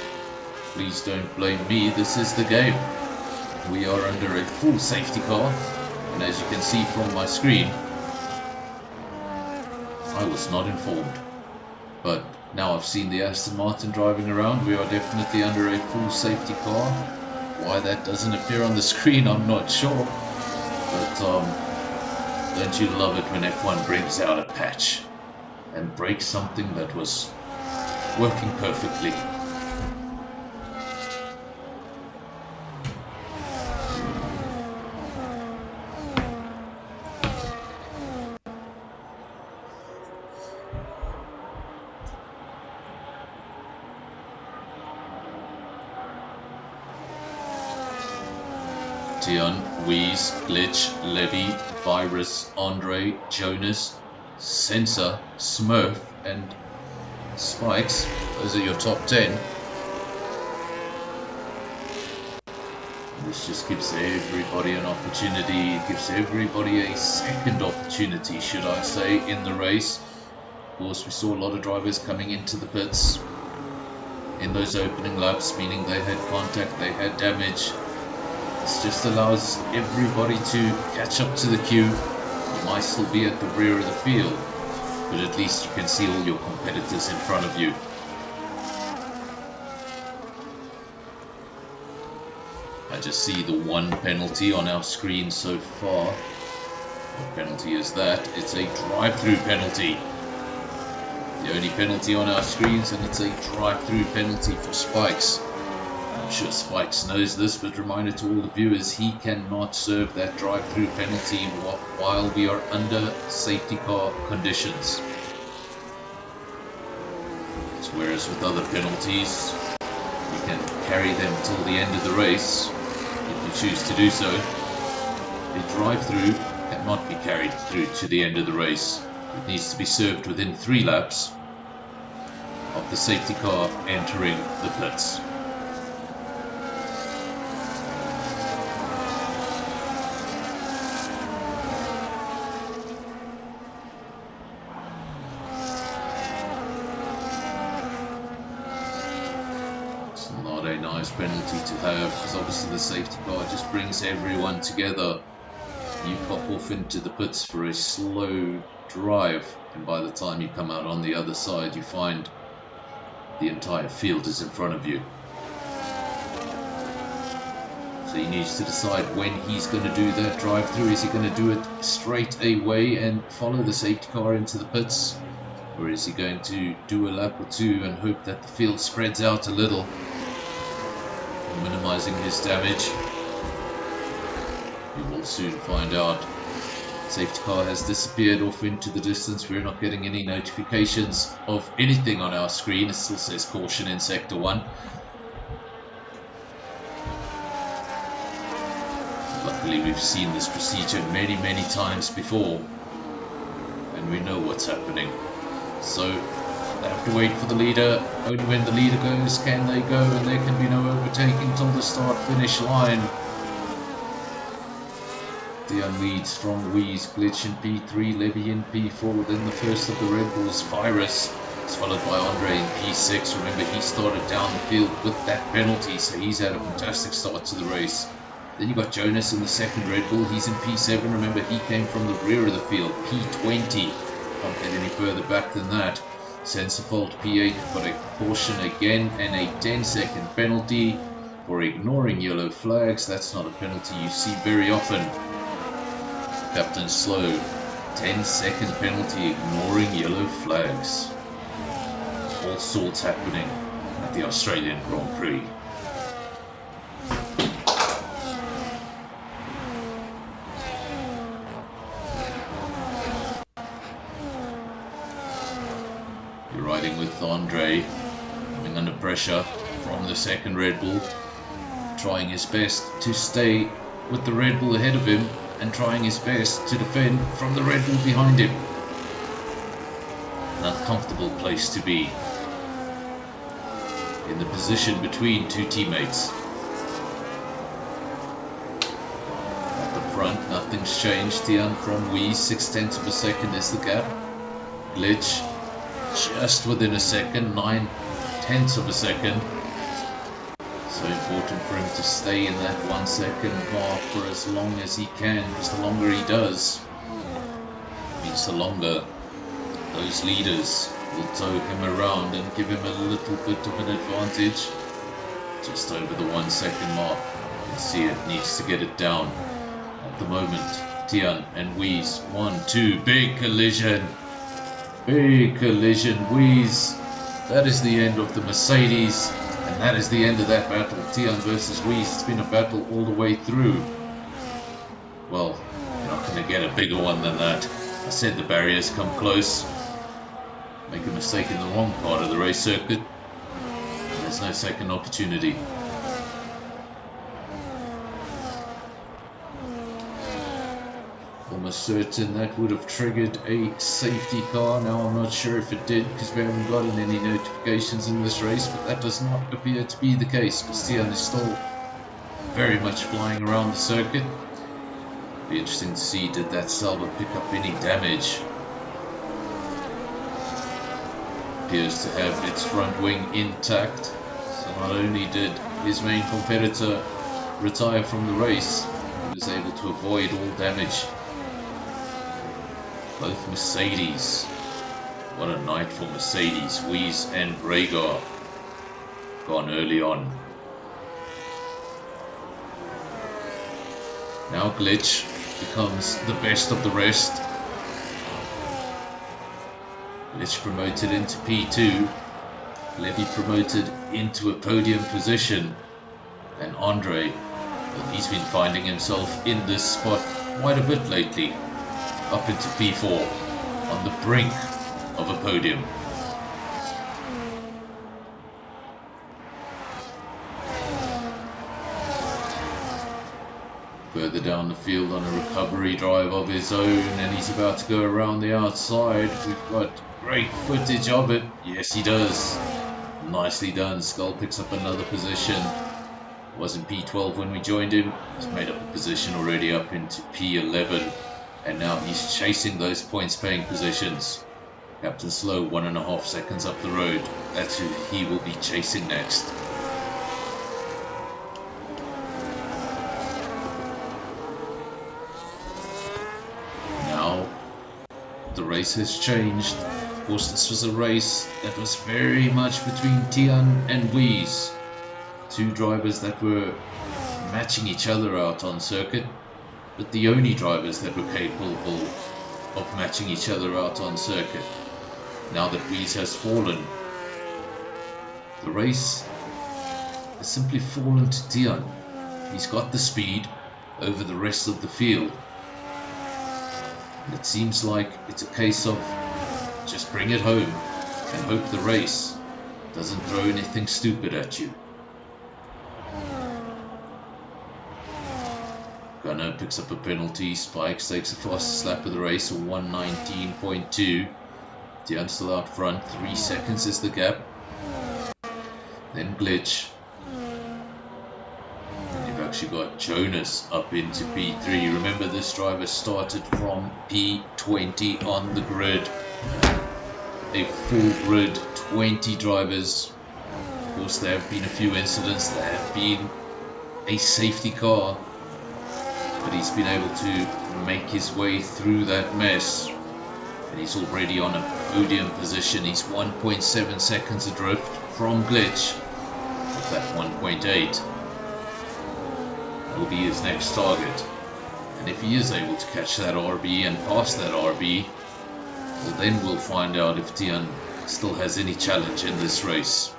S6: Please don't blame me, this is the game. We are under a full safety car, and as you can see from my screen, I was not informed. But now I've seen the Aston Martin driving around, we are definitely under a full safety car. Why that doesn't appear on the screen, I'm not sure. But don't you love it when F1 brings out a patch and breaks something that was working perfectly? Tian, Wheeze, Glitch, Levy, Virus, Andre, Jonas, Sensor, Smurf, and Spikes. Those are your top 10. This just gives everybody an opportunity. It gives everybody a second opportunity, should I say, in the race. Of course, we saw a lot of drivers coming into the pits in those opening laps, meaning they had contact, they had damage. This just allows everybody to catch up to the queue. You might still be at the rear of the field, but at least you can see all your competitors in front of you. I just see the one penalty on our screen so far. What penalty is that? It's a drive-through penalty. The only penalty on our screens, and it's a drive-through penalty for Spikes. I'm sure Spikes knows this, but reminder to all the viewers, he cannot serve that drive-through penalty while we are under safety car conditions. So whereas with other penalties, you can carry them till the end of the race, if you choose to do so. A drive-through cannot be carried through to the end of the race. It needs to be served within 3 laps of the safety car entering the pits. a nice penalty to have, because obviously the safety car just brings everyone together. You pop off into the pits for a slow drive, and by the time you come out on the other side, you find the entire field is in front of you. So he needs to decide when he's going to do that drive through. Is he going to do it straight away and follow the safety car into the pits? Or is he going to do a lap or two and hope that the field spreads out a little, minimizing his damage? We will soon find out. Safety car has disappeared off into the distance. We're not getting any notifications of anything on our screen. It still says caution in Sector 1. Luckily, we've seen this procedure many times before, and we know what's happening. So they have to wait for the leader. Only when the leader goes can they go, and there can be no overtaking till the start-finish line. Dion leads from Wheeze, Glitch in P3, Levy in P4, then the first of the Red Bulls, Virus, is followed by Andre in P6. Remember, he started down the field with that penalty, so he's had a fantastic start to the race. Then you got Jonas in the second Red Bull, he's in P7. Remember, he came from the rear of the field, P20. Can't get any further back than that. Sensifault P8 got a caution again and a 10-second penalty for ignoring yellow flags. That's not a penalty you see very often. Captain Slow, 10-second penalty ignoring yellow flags. All sorts happening at the Australian Grand Prix. You're riding with Andre, coming under pressure from the second Red Bull, trying his best to stay with the Red Bull ahead of him, and trying his best to defend from the Red Bull behind him. An uncomfortable place to be, in the position between two teammates. At the front, nothing's changed. Tian from Wheeze, 0.6 of a second is the gap. Glitch, just within a second, 0.9 of a second. So important for him to stay in that 1 second mark for as long as he can, because the longer he does, means the longer those leaders will tow him around and give him a little bit of an advantage. Just over the 1 second mark, you can see it needs to get it down. At the moment, Tian and Wheeze, 1-2, big collision. Big collision, Wheeze. That is the end of the Mercedes. And that is the end of that battle. Tian versus Wheeze. It's been a battle all the way through. Well, you're not going to get a bigger one than that. I said the barriers come close. Make a mistake in the wrong part of the race circuit, and there's no second opportunity. Almost certain that would have triggered a safety car. Now I'm not sure if it did, because we haven't gotten any notifications in this race, but that does not appear to be the case, because Tian is still very much flying around the circuit. Be interesting to see, did that Salva pick up any damage? Appears to have its front wing intact, so not only did his main competitor retire from the race, he was able to avoid all damage. Both Mercedes. What a night for Mercedes. Wheeze and Rhaegar gone early on. Now Glitch becomes the best of the rest. Glitch promoted into P2. Levy promoted into a podium position. And Andre, well, he's been finding himself in this spot quite a bit lately. Up into P4, on the brink of a podium. Further down the field on a recovery drive of his own, and he's about to go around the outside. We've got great footage of it. Yes, he does. Nicely done. Skull picks up another position. Was in P12 when we joined him. He's made up a position already up into P11. And now he's chasing those points paying positions. Captain Slow, 1.5 seconds up the road. That's who he will be chasing next. race has changed. Of course, this was a race that was very much between Tian and Weiss, two drivers that were matching each other out on circuit, but the only drivers that were capable of matching each other out on circuit. Now that Weiss has fallen, the race has simply fallen to Tian. He's got the speed over the rest of the field. And it seems like it's a case of just bring it home and hope the race doesn't throw anything stupid at you. Gunner picks up a penalty. Spikes takes the fastest lap of the race, a 1:19.2. Tian still out front. 3 seconds is the gap. Then Glitch. And you've actually got Jonas up into P3. Remember, this driver started from P20 on the grid. A full grid, 20 drivers. Of course, there have been a few incidents. There have been a safety car, but he's been able to make his way through that mess, and he's already on a podium position. He's 1.7 seconds adrift from Glitch with that 1.8. That will be his next target, and if he is able to catch that RB and pass that RB, well, then we'll find out if Tian still has any challenge in this race.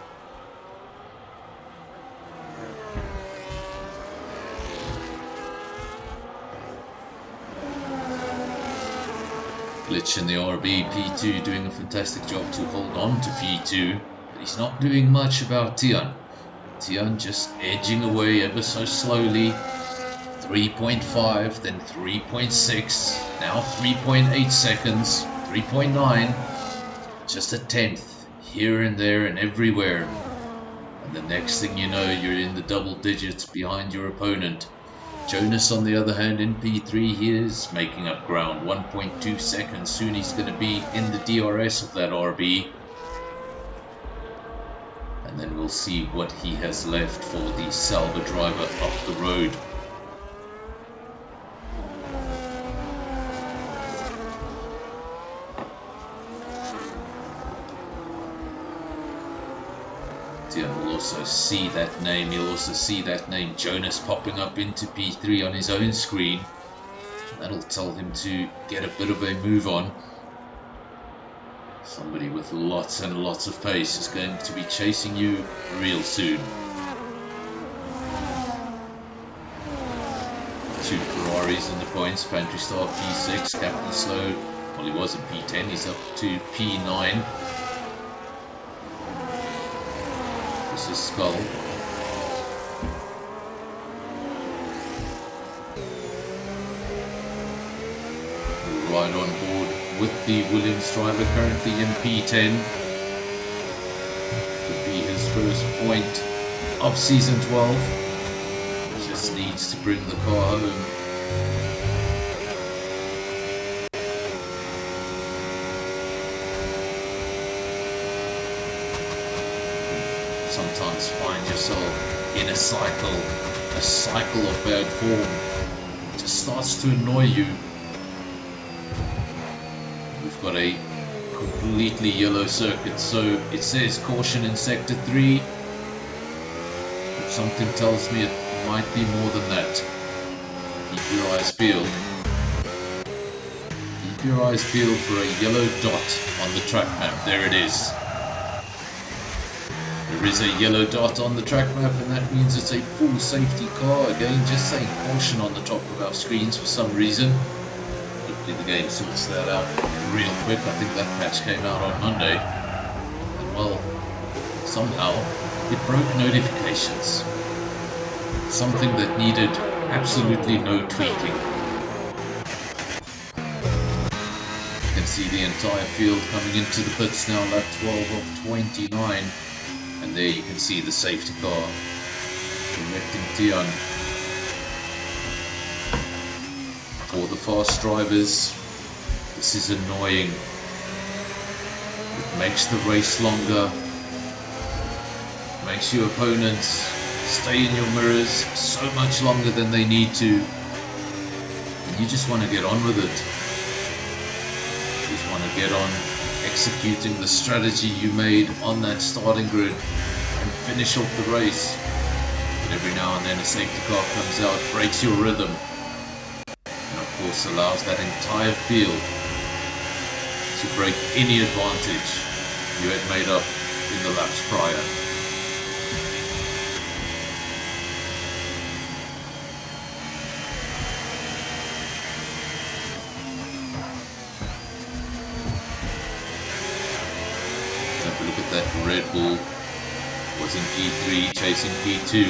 S6: Glitch in the RB, P2 doing a fantastic job to hold on to P2, but he's not doing much about Tian. Tian just edging away ever so slowly. 3.5, then 3.6, now 3.8 seconds, 3.9, just a tenth here and there and everywhere. And the next thing you know, you're in the double digits behind your opponent. Jonas, on the other hand, in P3, he is making up ground. 1.2 seconds. Soon he's going to be in the DRS of that RB. And then we'll see what he has left for the Sauber driver up the road. Tian will also see that name. He'll also see that name Jonas popping up into P3 on his own screen. That'll tell him to get a bit of a move on. Somebody with lots and lots of pace is going to be chasing you real soon. Two Ferraris in the points. Pantry Star P6, Captain Slow. Well, he was in P10. He's up to P9. This is Skull. We'll ride on board with the Williams driver, currently in P10. Could be his first point of season 12. Just needs to bring the car home. Sometimes find yourself in a cycle of bad form. It just starts to annoy you. We've got a completely yellow circuit, so it says caution in sector 3. But something tells me it might be more than that. Keep your eyes peeled. Keep your eyes peeled for a yellow dot on the track map. There it is. There is a yellow dot on the track map, and that means it's a full safety car. Again, just saying caution on the top of our screens for some reason. Hopefully the game sorts that out real quick. I think that patch came out on Monday. And well, somehow it broke notifications. Something that needed absolutely no tweaking. You can see the entire field coming into the pits now, lap 12 of 29. And there you can see the safety car connecting Tian. For the fast drivers, this is annoying. It makes the race longer, makes your opponents stay in your mirrors so much longer than they need to. And you just want to get on with it. You just want want to get on executing the strategy you made on that starting grid and finish off the race. But every now and then a safety car comes out, breaks your rhythm, and of course allows that entire field to break any advantage you had made up in the laps prior. Have a look at that. Red Bull was in P3 chasing P2.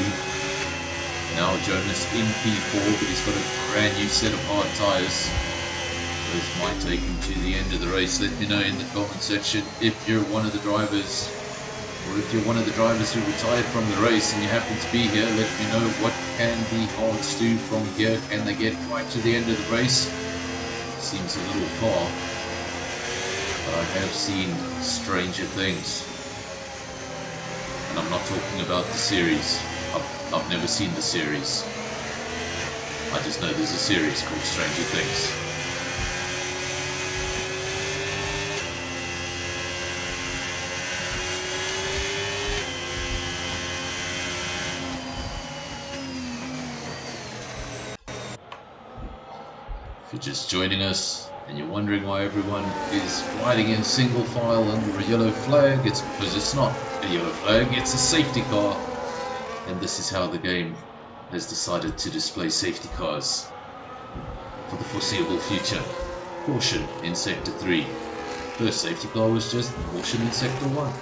S6: Now Jonas in P4, but he's got a brand new set of hard tyres. Those might take him to the end of the race. Let me know in the comment section if you're one of the drivers, or if you're one of the drivers who retired from the race and you happen to be here. Let me know, what can the Hards do from here? Can they get right to the end of the race? Seems a little far, but I have seen stranger things. And I'm not talking about the series. I've never seen the series. I just know there's a series called Stranger Things. If you're just joining us and you're wondering why everyone is riding in single file under a yellow flag, it's because it's not a yellow flag, it's a safety car. And this is how the game has decided to display safety cars for the foreseeable future. Caution in Sector 3. First safety car was just caution in Sector 1.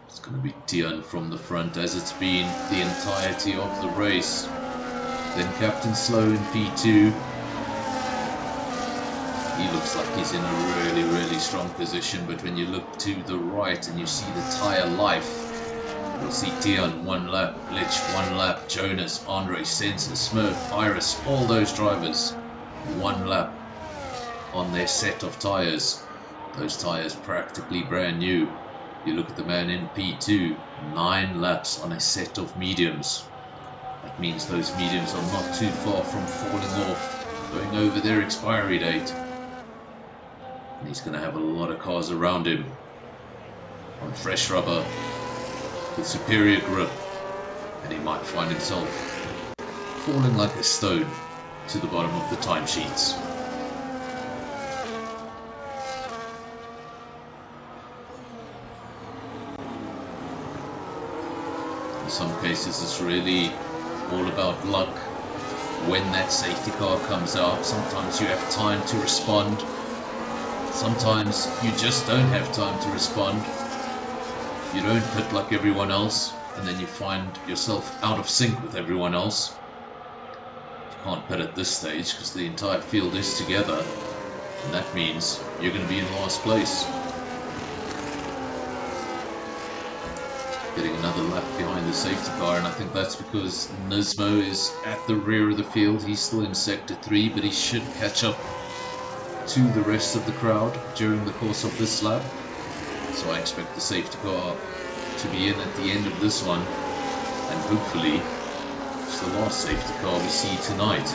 S6: It's going to be Tian from the front, as it's been the entirety of the race. Then Captain Slow in P2. He looks like he's in a really strong position, but when you look to the right and you see the tyre life, you'll see Tian 1 lap, Lich 1 lap, Jonas, Andre, Sensor, Smurf, Iris, all those drivers 1 lap on their set of tyres. Those tyres practically brand new. You look at the man in P2, 9 laps on a set of mediums. That means those mediums are not too far from falling off, going over their expiry date. And he's going to have a lot of cars around him on fresh rubber with superior grip, and he might find himself falling like a stone to the bottom of the timesheets. In some cases it's really all about luck when that safety car comes out. Sometimes you have time to respond, sometimes you just don't have time to respond. You don't pit like everyone else, and then you find yourself out of sync with everyone else. You can't pit at this stage because the entire field is together, and that means you're going to be in last place. Getting another lap behind the safety car, and I think that's because Nismo is at the rear of the field. He's still in Sector 3, but he should catch up to the rest of the crowd during the course of this lap. So I expect the safety car to be in at the end of this one, and hopefully it's the last safety car we see tonight.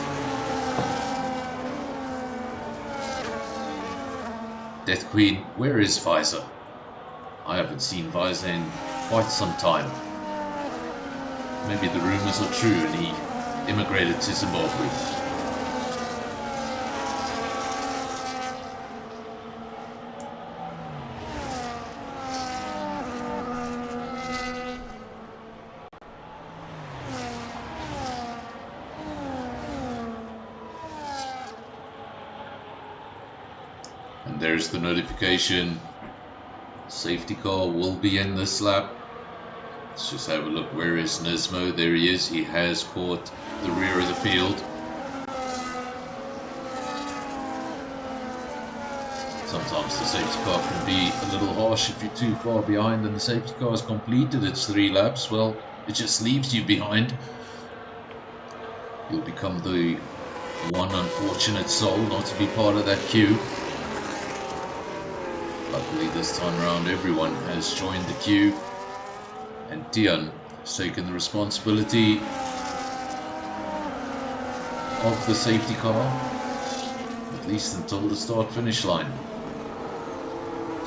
S6: Death Queen, where is Visor? I haven't seen Visor in quite some time. Maybe the rumors are true and he immigrated to Zimbabwe. And there's the notification. Safety car will be in this lap. Let's just have a look. Where is Nismo? There he is. He has caught the rear of the field. Sometimes the safety car can be a little harsh if you're too far behind and the safety car has completed its 3 laps. Well, it just leaves you behind. You'll become the one unfortunate soul not to be part of that queue. Luckily this time around everyone has joined the queue, and Tian has taken the responsibility of the safety car, at least until the start finish line.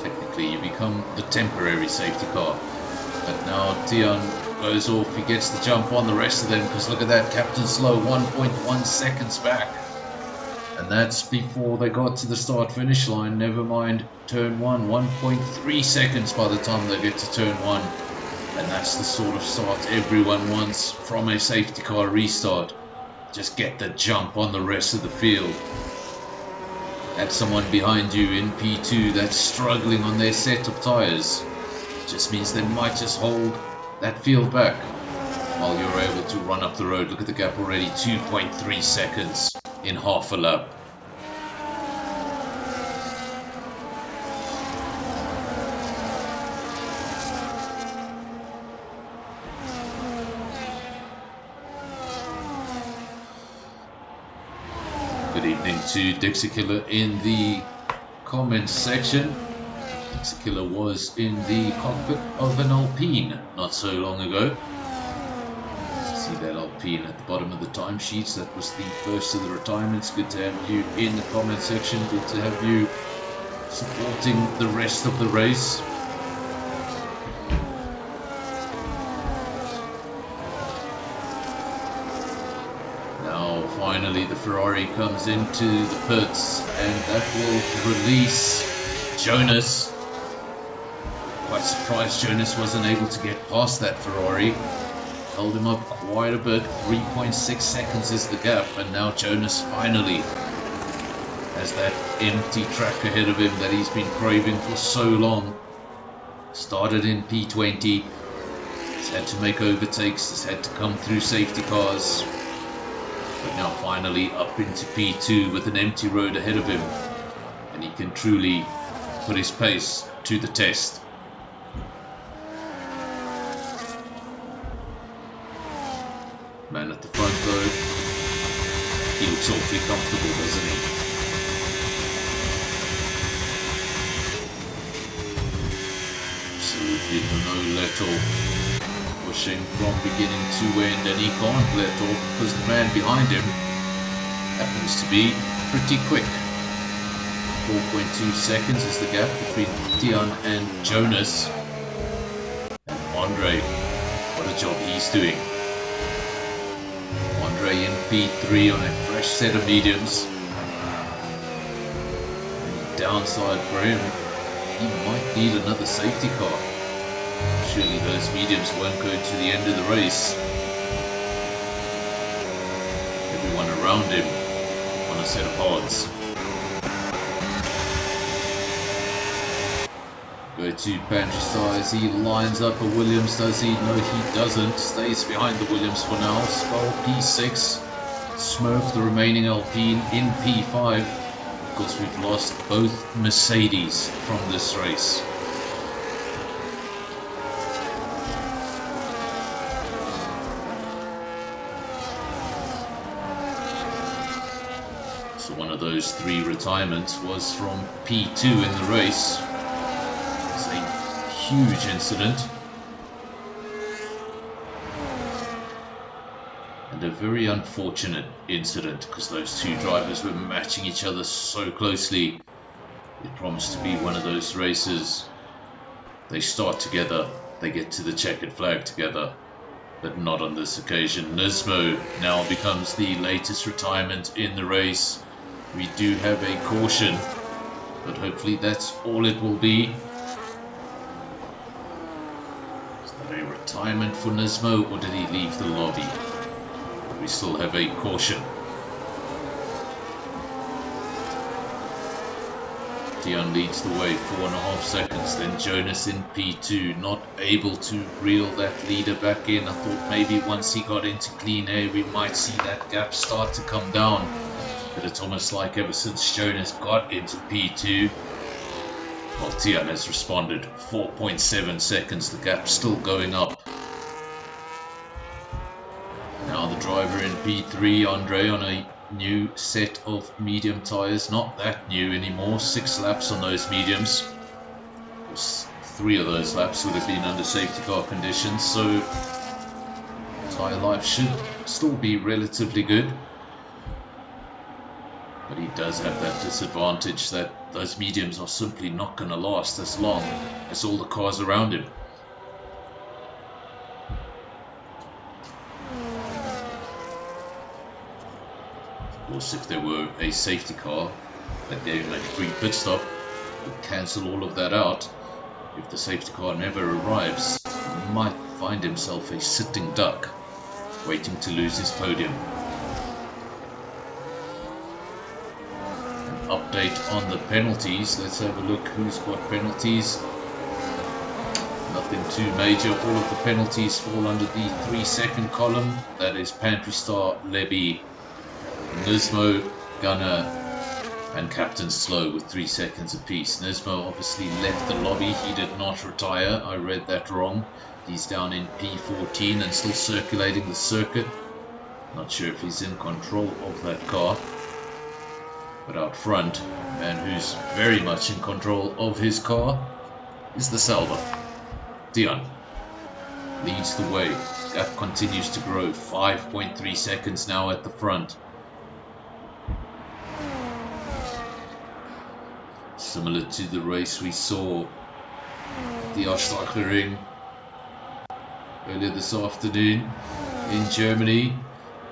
S6: Technically you become the temporary safety car, but now Tian goes off, he gets the jump on the rest of them, because look at that, Captain Slow 1.1 seconds back. And that's before they got to the start finish line, never mind turn 1, 1.3 seconds by the time they get to turn 1. And that's the sort of start everyone wants from a safety car restart. Just get the jump on the rest of the field. Have someone behind you in P2 that's struggling on their set of tyres. Just means they might just hold that field back while you're able to run up the road. Look at the gap already, 2.3 seconds in half a lap. Good evening to Dixie Killer in the comments section. Dixie Killer was in the cockpit of an Alpine not so long ago. See that Alpine at the bottom of the timesheets. That was the first of the retirements. Good to have you in the comment section. Good to have you supporting the rest of the race. Now finally the Ferrari comes into the pits, and that will release Jonas. Quite surprised Jonas wasn't able to get past that Ferrari. Held him up quite a bit, 3.6 seconds is the gap, and now Jonas finally has that empty track ahead of him that he's been craving for so long. Started in P20, he's had to make overtakes, he's had to come through safety cars, but now finally up into P2 with an empty road ahead of him, and he can truly put his pace to the test. Man at the front though, he looks awfully comfortable, doesn't he? Absolutely no let off. Pushing from beginning to end, and he can't let off because the man behind him happens to be pretty quick. 4.2 seconds is the gap between Tian and Jonas. And Andre, what a job he's doing. Andre in P3 on a fresh set of mediums. And the downside for him, he might need another safety car. Surely those mediums won't go to the end of the race. Everyone around him on a set of hards. Go to pantry size, he lines up a Williams, does he? No, he doesn't. Stays behind the Williams for now. Skull P6, Smoke the remaining Alpine in P5. Of course, we've lost both Mercedes from this race. So one of those 3 retirements was from P2 in the race. Huge incident, and a very unfortunate incident because those 2 drivers were matching each other so closely. It promised to be one of those races. They start together, they get to the checkered flag together, but not on this occasion. Nismo now becomes the latest retirement in the race. We do have a caution, but hopefully that's all it will be. A retirement for Nismo, or did he leave the lobby? We still have a caution. Tian leads the way, 4.5 seconds. Then Jonas in P2, not able to reel that leader back in. I thought maybe once he got into clean air we might see that gap start to come down, but it's almost like ever since Jonas got into P2, well, Tian has responded. 4.7 seconds, the gap's still going up. Now the driver in P3, Andre, on a new set of medium tyres. Not that new anymore, 6 laps on those mediums. 3 of those laps would have been under safety car conditions, so tyre life should still be relatively good. But he does have that disadvantage that those mediums are simply not going to last as long as all the cars around him. Of course, if there were a safety car that gave him a free pit stop, would cancel all of that out. If the safety car never arrives, he might find himself a sitting duck, waiting to lose his podium. An update on the penalties. Let's have a look who's got penalties. Nothing too major. All of the penalties fall under the 3-second column. That is Pantry Star, Levy, Nismo, Gunner, and Captain Slow with 3 seconds apiece. Nismo obviously left the lobby. He did not retire. I read that wrong. He's down in P14 and still circulating the circuit. Not sure if he's in control of that car. But out front, a man who's very much in control of his car is the Salva. Dion leads the way. Gap continues to grow. 5.3 seconds now at the front. Similar to the race we saw at the Ring earlier this afternoon in Germany.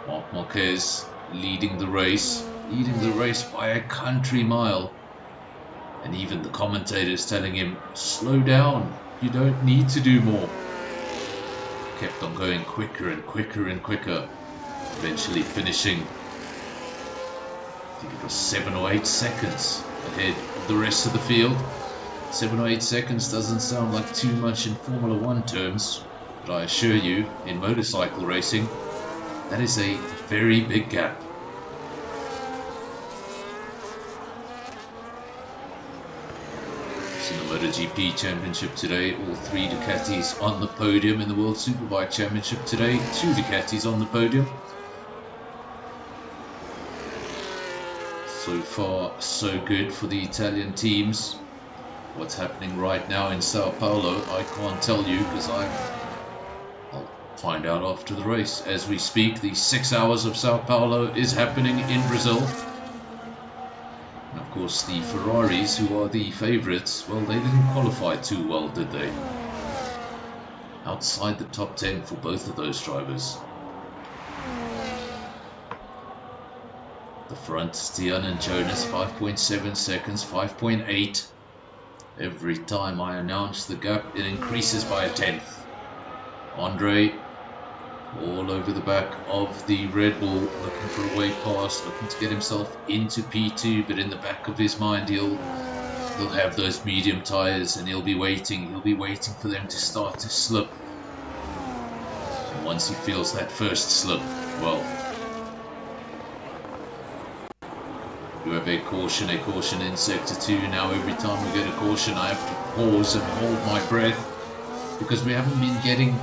S6: Marc Marquez leading the race by a country mile. And even the commentators telling him, slow down, you don't need to do more. Kept on going quicker and quicker and quicker, eventually finishing, I think it was 7 or 8 seconds ahead of the rest of the field. 7 or 8 seconds doesn't sound like too much in Formula 1 terms, but I assure you, in motorcycle racing, that is a very big gap. In the MotoGP Championship today, all 3 Ducatis on the podium. In the World Superbike Championship today, 2 Ducatis on the podium. So far, so good for the Italian teams. What's happening right now in Sao Paulo, I can't tell you because I'll find out after the race. As we speak, the 6 hours of Sao Paulo is happening in Brazil. And of course, the Ferraris, who are the favourites, well, they didn't qualify too well, did they? Outside the top 10 for both of those drivers. The front, Stian and Jonas, 5.7 seconds, 5.8. Every time I announce the gap, it increases by a tenth. Andre, all over the back of the Red Bull, looking for a way past, looking to get himself into P2, but in the back of his mind, he'll have those medium tyres and he'll be waiting for them to start to slip. And once he feels that first slip, well, you have a caution in sector 2. Now every time we get a caution, I have to pause and hold my breath because we haven't been getting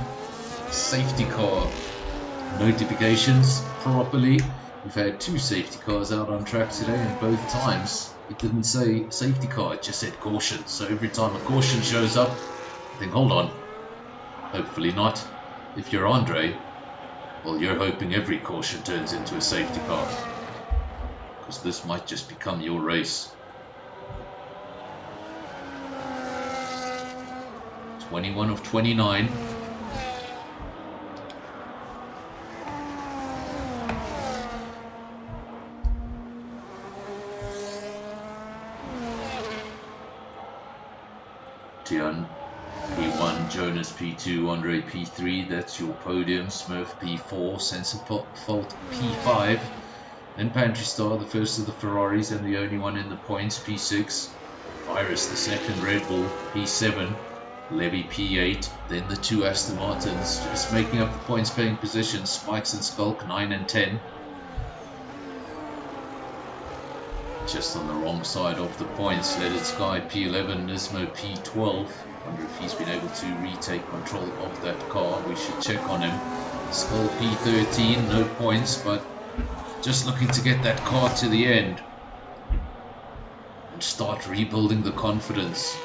S6: safety car notifications properly. We've had 2 safety cars out on track today, and both times it didn't say safety car, it just said caution. So every time a caution shows up, I think, hold on, hopefully not. If you're Andre, well, you're hoping every caution turns into a safety car, because this might just become your race. 21 of 29. Tian P1, Jonas P2, Andre P3, that's your podium. Smurf P4, Sense of Fault P5. Then Pantry Star, the first of the Ferraris and the only one in the points, P6. Virus, the second Red Bull, P7. Levy P8. Then the 2 Aston Martins, just making up the points paying positions. Spikes and Skulk, 9 and 10. Just on the wrong side of the points, Leaded Sky P11, Nismo P12. Wonder if he's been able to retake control of that car. We should check on him. Skull P13, no points, but just looking to get that car to the end and start rebuilding the confidence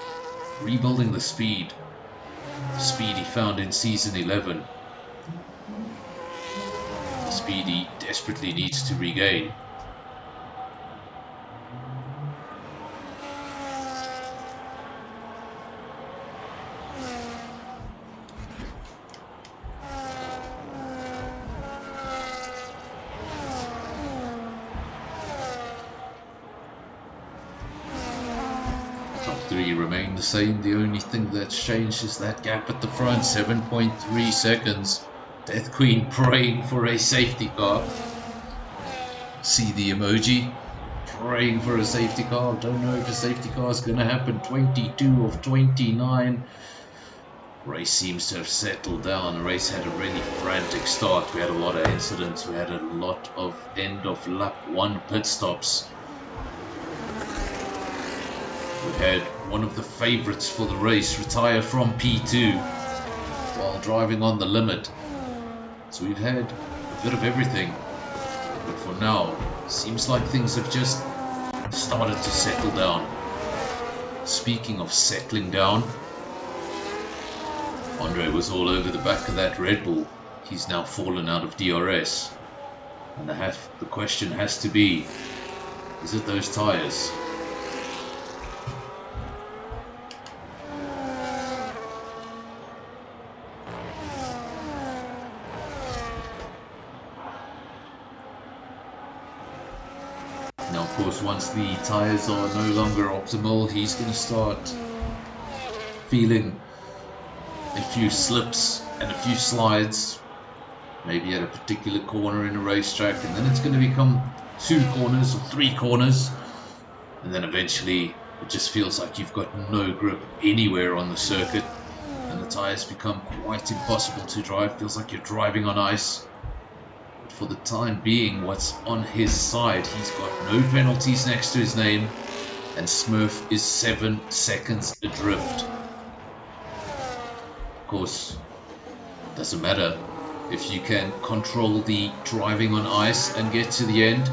S6: rebuilding the speed he found in season 11. The speed he desperately needs to regain. Top 3 remain the same. The only thing that's changed is that gap at the front, 7.3 seconds. Death Queen praying for a safety car. See the emoji? Praying for a safety car. Don't know if a safety car is going to happen. 22 of 29. Race seems to have settled down. The race had a really frantic start. We had a lot of incidents. We had a lot of end of lap 1 pit stops. We had one of the favourites for the race retire from P2 while driving on the limit. So we've had a bit of everything. But for now, seems like things have just started to settle down. Speaking of settling down, Andre was all over the back of that Red Bull. He's now fallen out of DRS. And the question has to be, is it those tyres? Now, of course, once the tyres are no longer optimal, he's going to start feeling a few slips and a few slides, maybe at a particular corner in a racetrack, and then it's going to become 2 corners or 3 corners, and then eventually it just feels like you've got no grip anywhere on the circuit, and the tyres become quite impossible to drive. Feels like you're driving on ice. For the time being, what's on his side, he's got no penalties next to his name, and Smurf is 7 seconds adrift. Of course, doesn't matter if you can control the driving on ice and get to the end.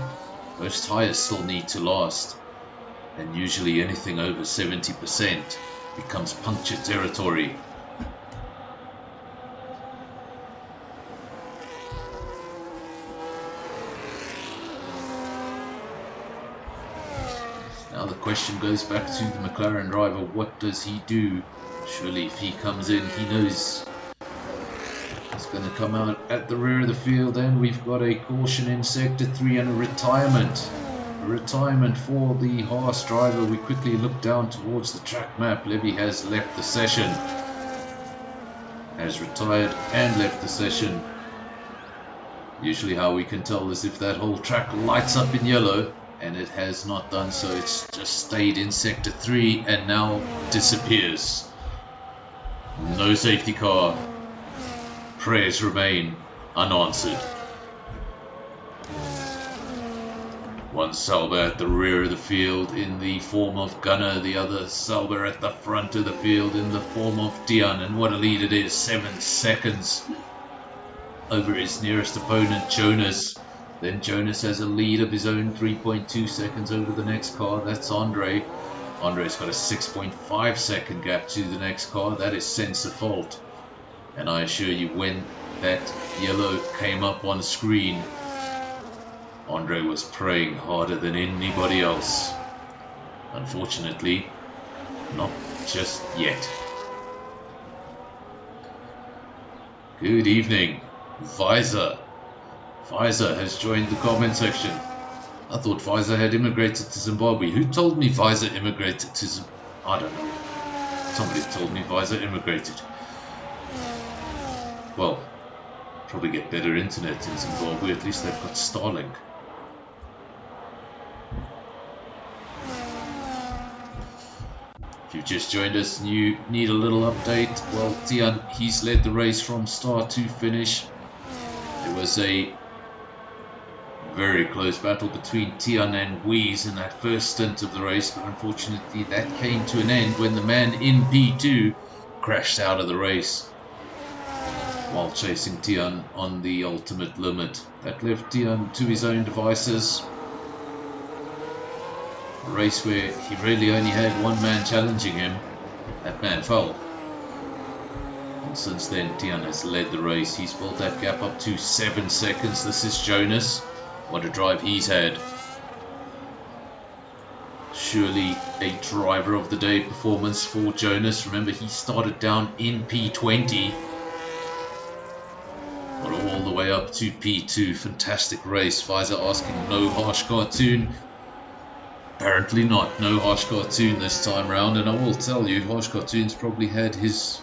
S6: Those tyres still need to last, and usually anything over 70% becomes puncture territory. Now the question goes back to the McLaren driver. What does he do? Surely if he comes in, he knows he's going to come out at the rear of the field, and we've got a caution in sector 3 and a retirement. A retirement for the Haas driver. We quickly look down towards the track map. Levy has left the session. Has retired and left the session. Usually how we can tell is if that whole track lights up in yellow, and it has not done so. It's just stayed in sector 3 and now disappears. No safety car. Prayers remain unanswered. One Sauber at the rear of the field in the form of Gunnar, the other Sauber at the front of the field in the form of Tian, and what a lead it is, 7 seconds over his nearest opponent, Jonas. Then Jonas has a lead of his own, 3.2 seconds over the next car. That's Andre. Andre's got a 6.5 second gap to the next car. That is sensor fault. And I assure you, when that yellow came up on screen, Andre was praying harder than anybody else. Unfortunately, not just yet. Good evening, Visor. Visor has joined the comment section. I thought Visor had immigrated to Zimbabwe. Who told me Visor immigrated to Zimbabwe? I don't know. Somebody told me Visor immigrated. Well, probably get better internet in Zimbabwe. At least they've got Starlink. If you've just joined us and you need a little update, well, Tian, he's led the race from start to finish. There was a very close battle between Tian and Wheeze in that first stint of the race, but unfortunately that came to an end when the man in P2 crashed out of the race while chasing Tian on the ultimate limit. That left Tian to his own devices. A race where he really only had one man challenging him, That man fell. And since then, Tian has led the race. He's built that gap up to 7 seconds. This is Jonas. What a drive he's had. Surely a driver of the day performance for Jonas. Remember, he started down in P20. Got all the way up to P2. Fantastic race. Pfizer asking no harsh cartoon. Apparently not. No harsh cartoon this time round. And I will tell you, harsh cartoon's probably had his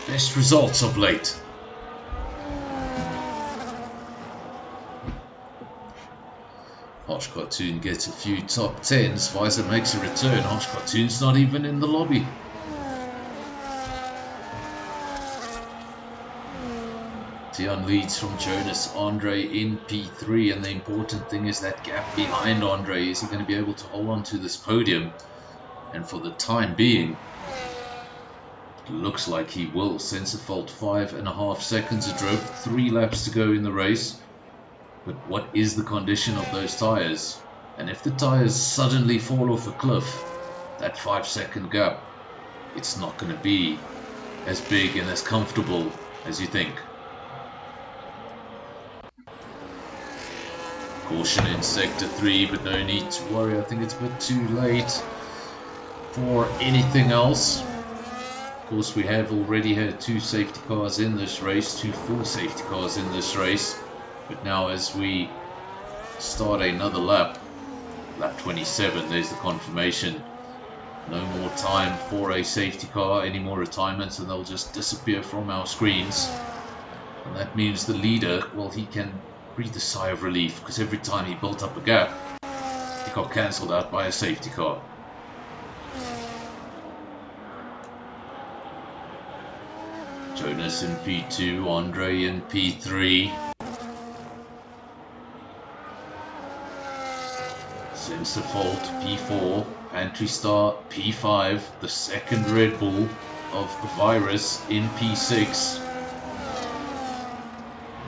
S6: best results of late. Harsh Cartoon gets a few top 10s. Pfizer makes a return. Harsh Cartoon's not even in the lobby. Tian leads from Jonas. Andre in P3, and the important thing is that gap behind Andre. Is he going to be able to hold on to this podium? And for the time being, it looks like he will. Sensifault 5.5 seconds a drove, 3 laps to go in the race. But what is the condition of those tyres? And if the tyres suddenly fall off a cliff, that 5-second gap, it's not going to be as big and as comfortable as you think. Caution in sector 3, but no need to worry. I think it's a bit too late for anything else. Of course, we have already had 2 safety cars in this race, 2 full safety cars in this race. But now as we start another lap, lap 27, there's the confirmation. No more time for a safety car, any more retirements, and they'll just disappear from our screens. And that means the leader, well, he can breathe a sigh of relief, because every time he built up a gap, he got cancelled out by a safety car. Jonas in P2, Andre in P3. Sensifault P4, Pantry Star P5, the second Red Bull of Virus in P6.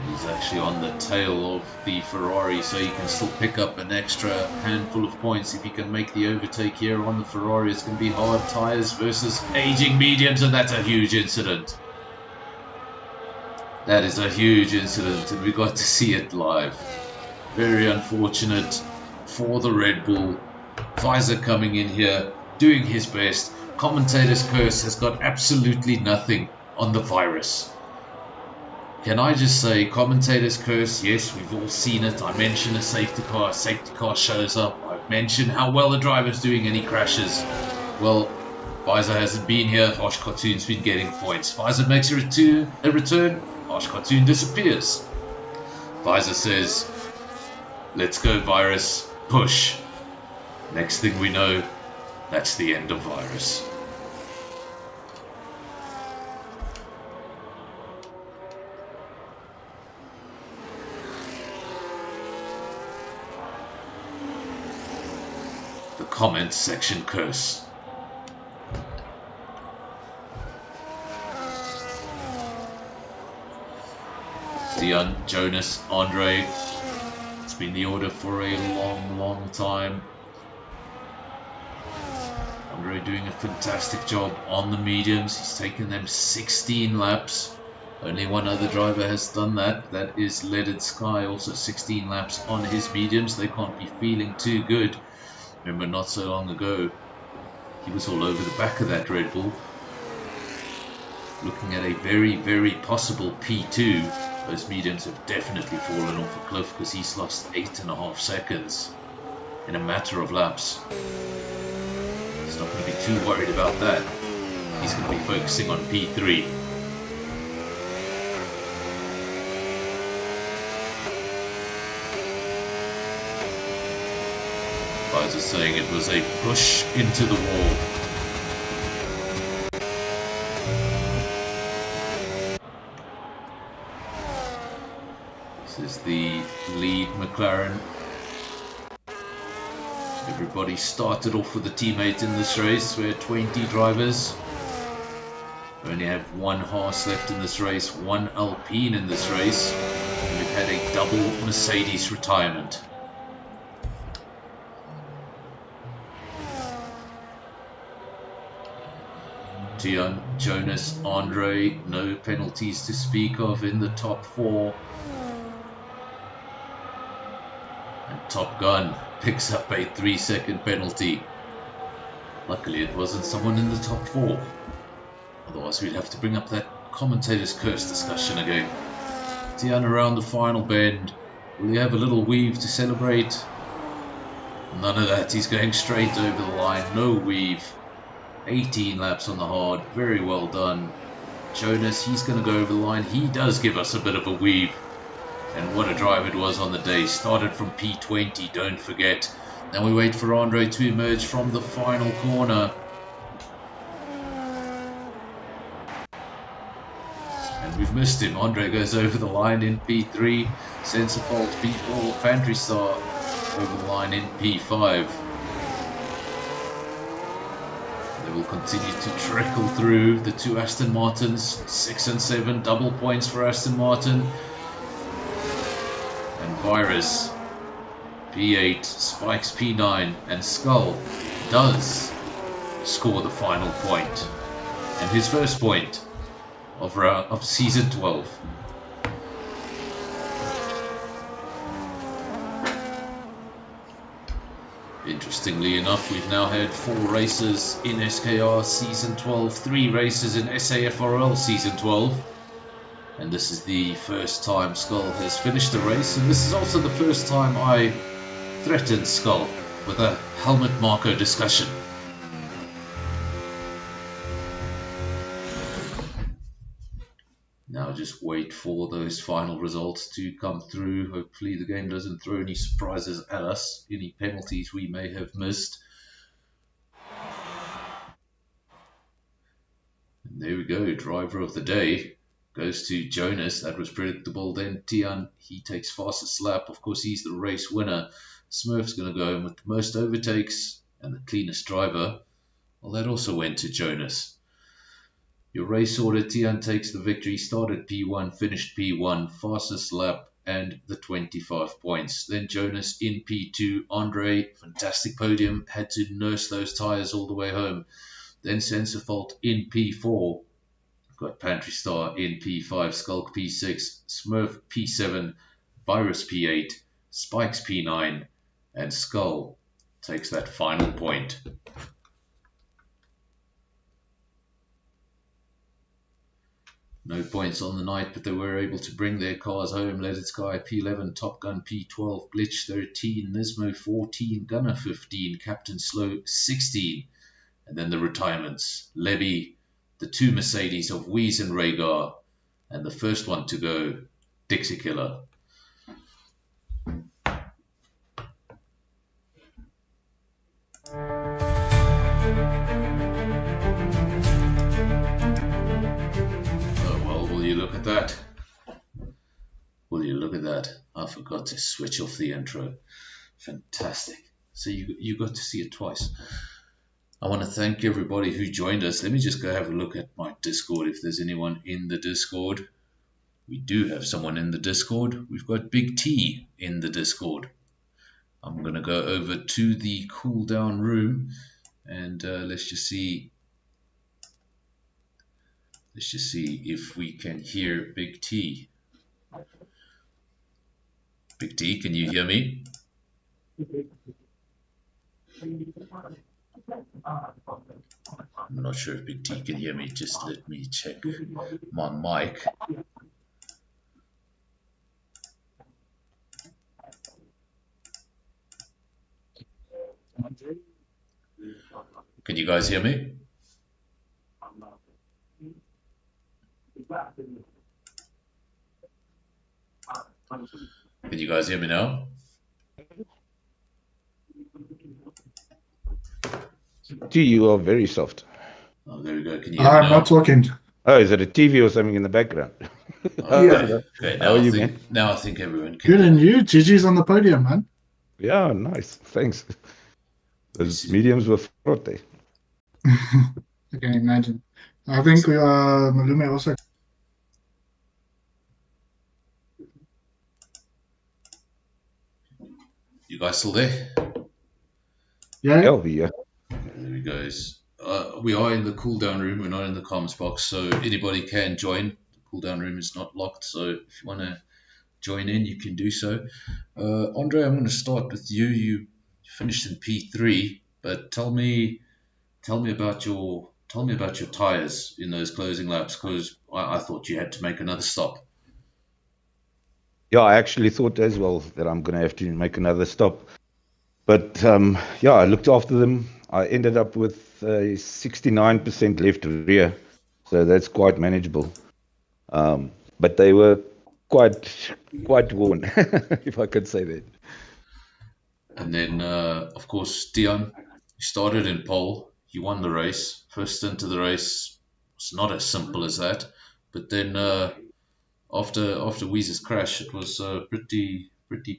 S6: He's actually on the tail of the Ferrari, so he can still pick up an extra handful of points if he can make the overtake here on the Ferrari. It's going to be hard tyres versus aging mediums, and that's a huge incident. That is a huge incident, and we got to see it live. Very unfortunate for the Red Bull. Pfizer coming in here, doing his best. Commentator's curse has got absolutely nothing on the Virus. Can I just say, commentator's curse, yes, we've all seen it. I mentioned a safety car shows up. I've mentioned how well the driver's doing and he crashes. Well, Pfizer hasn't been here. Harsh Cartoon's been getting points. Pfizer makes a return. Harsh Cartoon disappears. Pfizer says, let's go Virus, push. Next thing we know, that's the end of Virus. The comments section curse. Dion, Jonas, Andre. It's been the order for a long time. Andre doing a fantastic job on the mediums. He's taken them 16 laps. Only one other driver has done that. That is Leaded Sky, also 16 laps on his mediums. They can't be feeling too good. Remember, not so long ago, he was all over the back of that Red Bull. Looking at a very possible P2. Those mediums have definitely fallen off a cliff because he's lost 8.5 seconds in a matter of laps. He's not going to be too worried about that. He's going to be focusing on P3. Guys are saying it was a push into the wall. This is the lead McLaren. Everybody started off with a teammate in this race. We're 20 drivers. We only have one Haas left in this race, one Alpine in this race. And we've had a double Mercedes retirement. Tian, Jonas, Andre, no penalties to speak of in the top 4. And Top Gun picks up a 3-second penalty. Luckily it wasn't someone in the top 4. Otherwise we'd have to bring up that commentator's curse discussion again. Tian around the final bend. Will he have a little weave to celebrate? None of that. He's going straight over the line. No weave. 18 laps on the hard. Very well done. Jonas, he's going to go over the line. He does give us a bit of a weave. And what a drive it was on the day. Started from P20, don't forget. Now we wait for Andre to emerge from the final corner. And we've missed him. Andre goes over the line in P3. Sensifault P4. Pantry Star over the line in P5. They will continue to trickle through the 2 Aston Martins. 6 and 7. Double points for Aston Martin. And Virus P8, Spikes P9, and Skull does score the final point. And his first point of season 12. Interestingly enough, we've now had 4 races in SKR season 12, 3 races in SAFRL season 12. And this is the first time Skull has finished the race, and this is also the first time I threatened Skull with a helmet marker discussion. Now just wait for those final results to come through. Hopefully the game doesn't throw any surprises at us, any penalties we may have missed. And there we go, driver of the day goes to Jonas. That was predictable. Then Tian, he takes fastest lap. Of course, he's the race winner. Smurf's going to go home with the most overtakes and the cleanest driver. Well, that also went to Jonas. Your race order, Tian takes the victory. Started P1, finished P1, fastest lap and the 25 points. Then Jonas in P2. Andre, fantastic podium, had to nurse those tyres all the way home. Then Sensifault in P4. Got Pantry Star in P5, Skulk P6, Smurf P7, Virus P8, Spikes P9, and Skull takes that final point. No points on the night, but they were able to bring their cars home. Leaded Sky P11, Top Gun P12, Glitch 13, Nismo 14, Gunner 15, Captain Slow 16. And then the retirements. Levy, the 2 Mercedes of Weeze and Rhaegar, and the first one to go, Dixie Killer. Oh well, will you look at that? Will you look at that? I forgot to switch off the intro. Fantastic. So you got to see it twice. I want to thank everybody who joined us. Let me just go have a look at my Discord if there's anyone in the Discord. We do have someone in the Discord. We've got Big T in the Discord. I'm going to go over to the cool down room and let's just see if we can hear Big T. Big T, can you hear me? I'm not sure if Big T can hear me. Just let me check my mic. Can you guys hear me? Can you guys hear me now?
S5: T, you are very soft.
S6: Oh, there we go. Can you hear me
S7: I'm
S6: now?
S7: not talking.
S5: Oh, is it a TV or something in the background?
S6: Okay. Okay,
S5: How are you, man?
S6: now I think everyone can.
S7: Good, and you? Gigi's on the podium, man.
S5: Yeah, nice. Thanks. Those mediums were fraught.
S7: I can imagine. I think Malume also.
S6: You guys still there?
S7: Yeah.
S5: Elvie, yeah.
S6: There he goes. we are in the cool down room. We're not in the comms box, so anybody can join. The cool down room is not locked, so if you want to join in, you can do so. Andre, I'm going to start with you. You finished in P3, but tell me about your tires in those closing laps, because I thought you had to make another stop.
S5: Yeah, I actually thought as well that I'm going to have to make another stop. But yeah, I looked after them. I ended up with 69% left rear, so that's quite manageable. But they were quite worn, if I could say that.
S6: And then, of course, Dion, you started in pole. You won the race. First into the race, it's not as simple as that. But then after Weezer's crash, it was pretty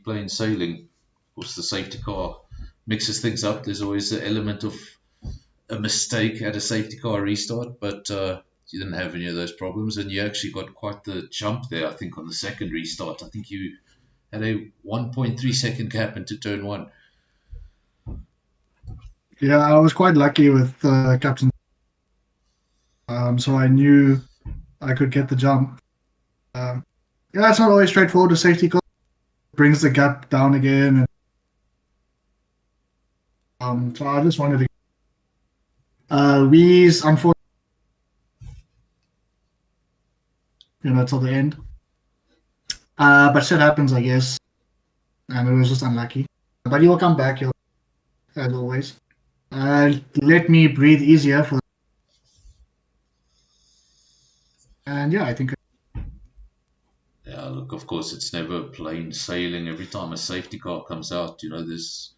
S6: plain sailing. Of course, the safety car mixes things up. There's always the element of a mistake at a safety car restart, but you didn't have any of those problems, and you actually got quite the jump there, I think, on the second restart. I think you had a 1.3 second gap into turn one.
S7: Yeah, I was quite lucky with Captain. So I knew I could get the jump. Yeah, it's not always straightforward. The safety car brings the gap down again. And, so I just wanted to. Weeze, unfortunately, till the end. But shit happens, I guess. And it was just unlucky. But he will come back, as always. Let me breathe easier for. And yeah, I think.
S6: Yeah, look, of course, it's never plain sailing. Every time a safety car comes out, there's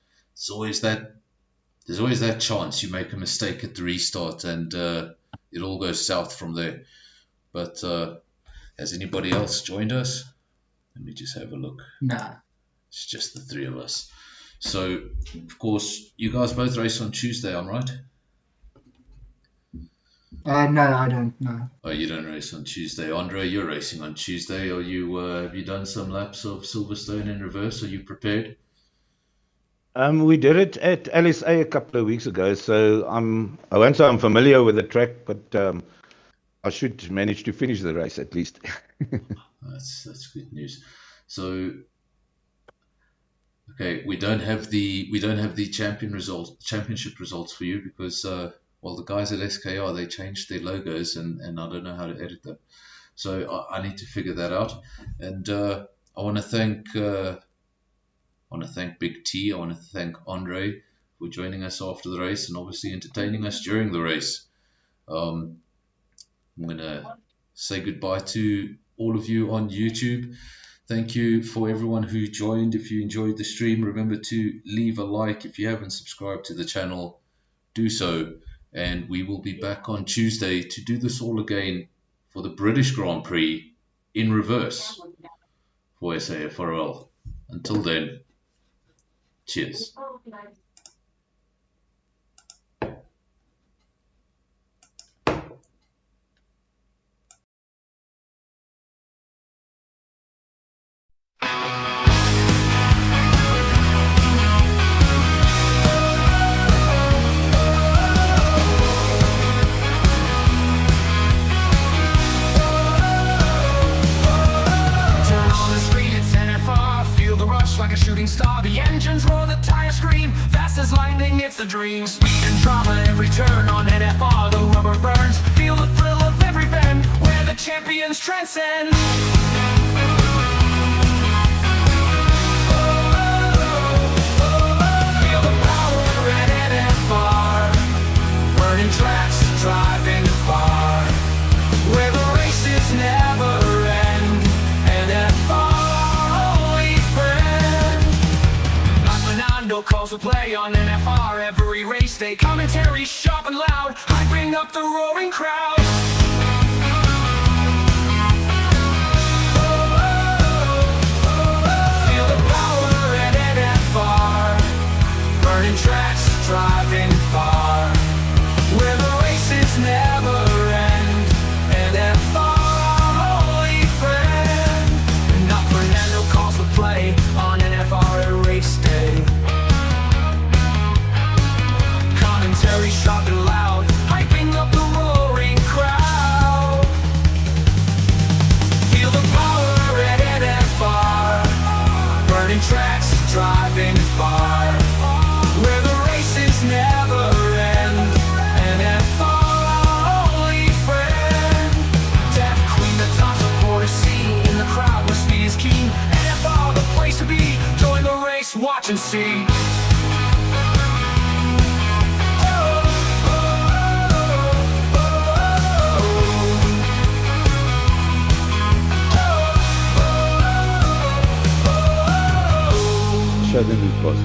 S6: always that chance you make a mistake at the restart and it all goes south from there. But has anybody else joined us? Let me just have a look.
S7: Nah.
S6: It's just the three of us. So, of course, you guys both race on Tuesday, I'm right?
S7: No, I don't. No.
S6: Oh, you don't race on Tuesday. Andre, you're racing on Tuesday. Are you? Have you done some laps of Silverstone in reverse? Are you prepared?
S5: We did it at LSA a couple of weeks ago, so I won't say I'm familiar with the track, but I should manage to finish the race at least.
S6: That's good news. So, okay, we don't have the championship results for you because the guys at SKR, they changed their logos and I don't know how to edit them, so I need to figure that out. And I want to thank Big T. I want to thank Andre for joining us after the race and obviously entertaining us during the race. I'm going to say goodbye to all of you on YouTube. Thank you for everyone who joined. If you enjoyed the stream, remember to leave a like. If you haven't subscribed to the channel, do so. And we will be back on Tuesday to do this all again for the British Grand Prix in reverse for SAFRL. Until then, cheers.
S1: Like a shooting star, the engines roar, the tires scream. Fast as lightning, it's the dream. Speed and drama, every turn on NFR. The rubber burns, feel the thrill of every bend, where the champions transcend. Feel the power at NFR. Burning tracks, driving far, where the races never end. NFR. Calls to play on NFR every race day. Commentary sharp and loud, hyping up the roaring crowd. Feel the power at NFR. Burning tracks, driving far, where the races never end. NFR, holy friend. Not Fernando calls to play on NFR at race day. Commentary sharp and loud, hyping watch and see.
S5: Show them who's boss.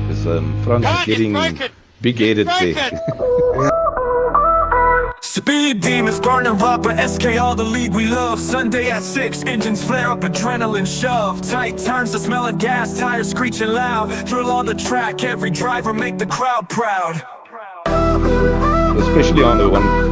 S5: Because Franz is
S3: Can't, it's
S5: getting
S3: broken.
S5: big-headed
S3: It's
S5: there.
S3: broken.
S1: Speed demons burning up at SKR, the league we love. Sunday at 6, engines flare up, adrenaline shove. Tight turns, the smell of gas, tires screeching loud. Thrill on the track, every driver make the crowd proud.
S5: Especially on the one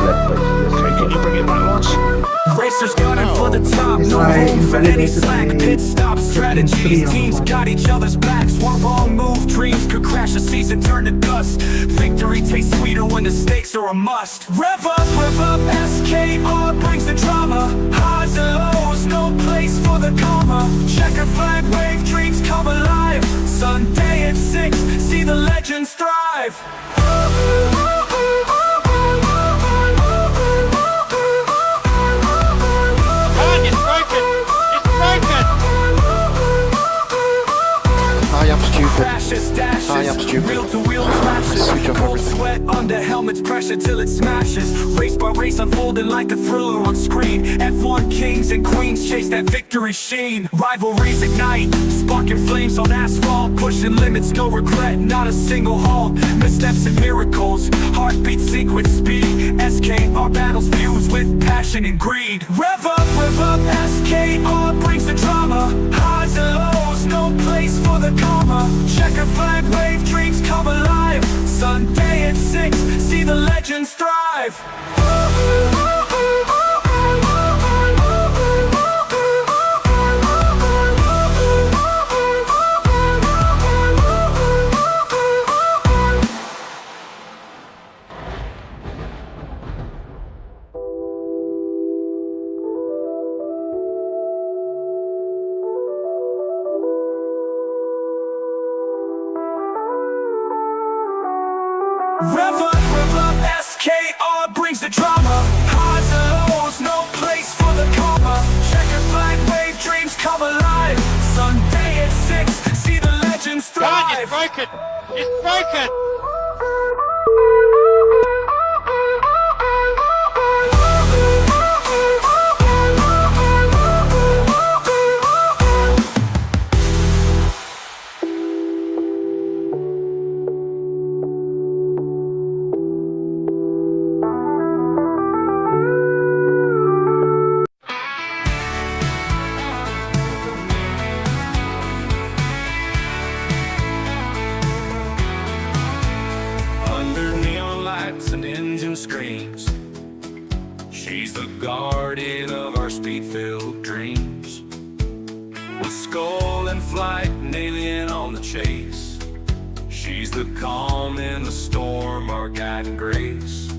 S5: lap race. Yes,
S1: Can you bring it back, Lance? Racers gunning for the top,
S7: It's
S1: no
S7: like
S1: room for any
S7: validated
S1: slack.
S7: by
S1: Pit stop strategies,
S7: 3
S1: teams
S7: on
S1: got each other's backs. One wrong move, dreams could crash, a season turn to dust. Victory tastes sweeter when the stakes are a must. Rev up, SKR brings the drama. Highs and lows, no place for the comma. Checker flag wave, dreams come alive. Sunday at 6, see the legends thrive.
S3: Can't, it's broken. It's broken.
S8: Hi, I'm stupid.
S1: Crashes, dashes,
S8: Hi, I'm stupid.
S1: wheel-to-wheel clashes.
S8: Switch off
S1: Cold
S8: everything.
S1: sweat under helmets, pressure till it smashes. Race by race unfolding like a thriller on screen. F1 kings and queens chase that victory sheen. Rivalries ignite, sparking flames on asphalt. Pushing limits, no regret, not a single halt. Missteps and miracles, heartbeat sequence speed. SKR battles fuse with passion and greed. Rev up, SKR brings the drama. Highs and lows, no place for the comma. Checker flag wave, dreams come alive. Sunday at 6, see the legends thrive. Rev up, SKR brings the drama. Highs and lows, no place for the comma. Checker flag wave, dreams come alive. Sunday at 6, see the legends
S3: Can't,
S1: thrive.
S3: it's broken. It's broken.
S1: Under neon lights and engine screams, she's the guardian of our speed-filled dreams. With skull in flight and alien on the chase, she's the calm in the storm, our guiding grace.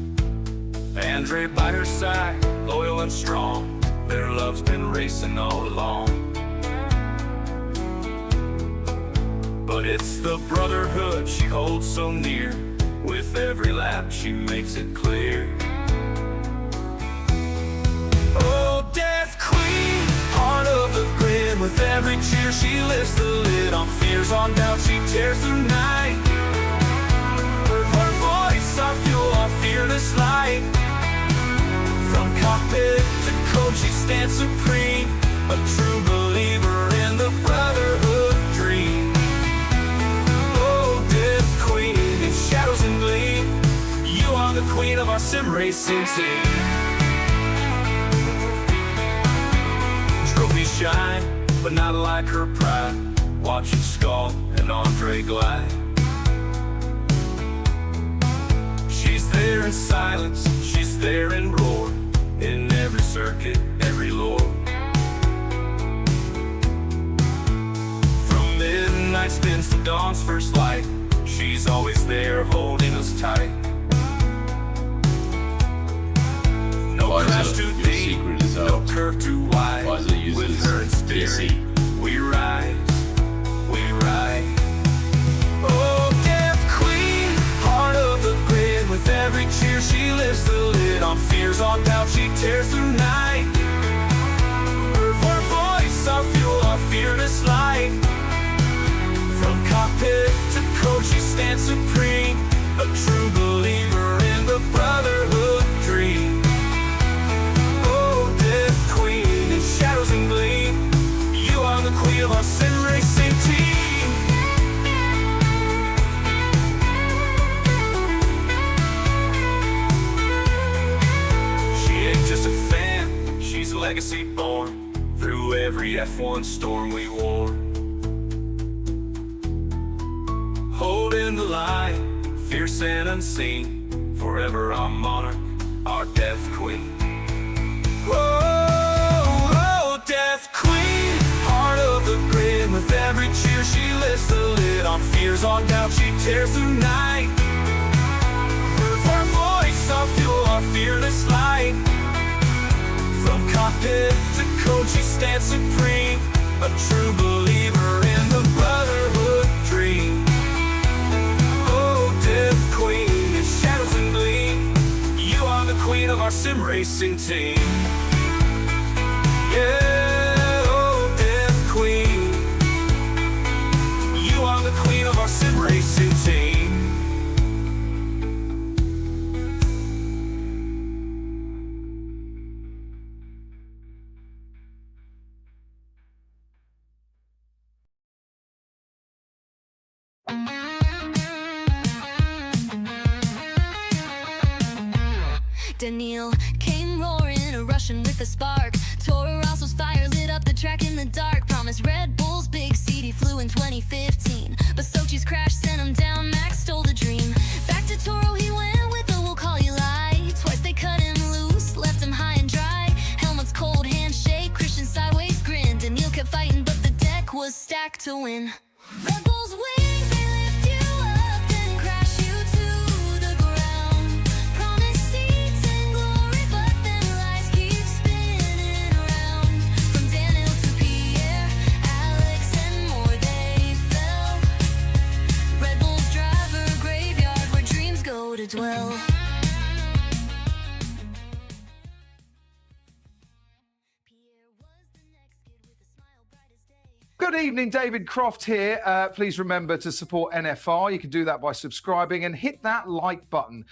S1: Andre by her side, loyal and strong, their love's been racing all along. But it's the brotherhood she holds so near. With every lap she makes it clear. Oh, Death Queen, heart of the grid. With every cheer she lifts the lid on fears, on doubt she tears through night. Her voice, our fuel, our fearless light. From cockpit to coach she stands supreme, a true believer in the brotherhood dream. Oh, Death Queen, in shadows and gleam, you are the queen of our sim racing team. Trophies shine, but not like her pride. Watching Skull and Andre glide. She's there in silence, she's there in roar, in every circuit, every lore. From midnight spins to dawn's first light, she's always there holding us tight. No crash too
S6: your
S1: deep,
S6: secret is
S1: no
S6: out.
S1: curve too wide.
S6: Pfizer uses
S1: With her in spirit,
S6: DC.
S1: we rise, we ride. Oh, Death Queen, heart of the grid. With every cheer she lifts the lid on fears, on doubt she tears through night. Her voice, our fuel, our fearless light. stands supreme, a true believer in the brotherhood dream. Oh, Death Queen in shadows and gleam, you are the queen of our sim racing team. She ain't just a fan, she's a legacy born through every F1 storm we wore. Holding the line, fierce and unseen, forever our monarch, our Death Queen. Whoa, Death Queen, heart of the grid. With every cheer she lifts the lid on fears, on doubt she tears through night. With our voice, our fuel, our fearless light. From cockpit to coach, she stands supreme, a true believer in the brotherhood dream. Oh, Death Queen in shadows and gleam, you are the queen of our sim racing team. Yeah, oh, Death Queen, you are the queen of our sim racing team.
S2: Daniil came roaring, a Russian with a spark. Toro Rosso's fire lit up the track in the dark. Promised Red Bull's big seat, he flew in 2015. But Sochi's crash sent him down, Max stole the dream. Back to Toro he went with the "we'll call you lie." Twice they cut him loose, left him high and dry. Helmut's cold handshake, Christian sideways grin. Daniil kept fighting, but the deck was stacked to win. Red Bull's wings, they lift you up, then crash you to the ground. Promise seats and glory, but then lies keep spinning around. From Daniel to Pierre, Alex and more, they fell. Red Bull's driver graveyard, where dreams go to dwell. Pierre was the next kid with a smile bright as day.
S9: Good evening, David Croft here. Please remember to support NFR. You can do that by subscribing and hit that like button.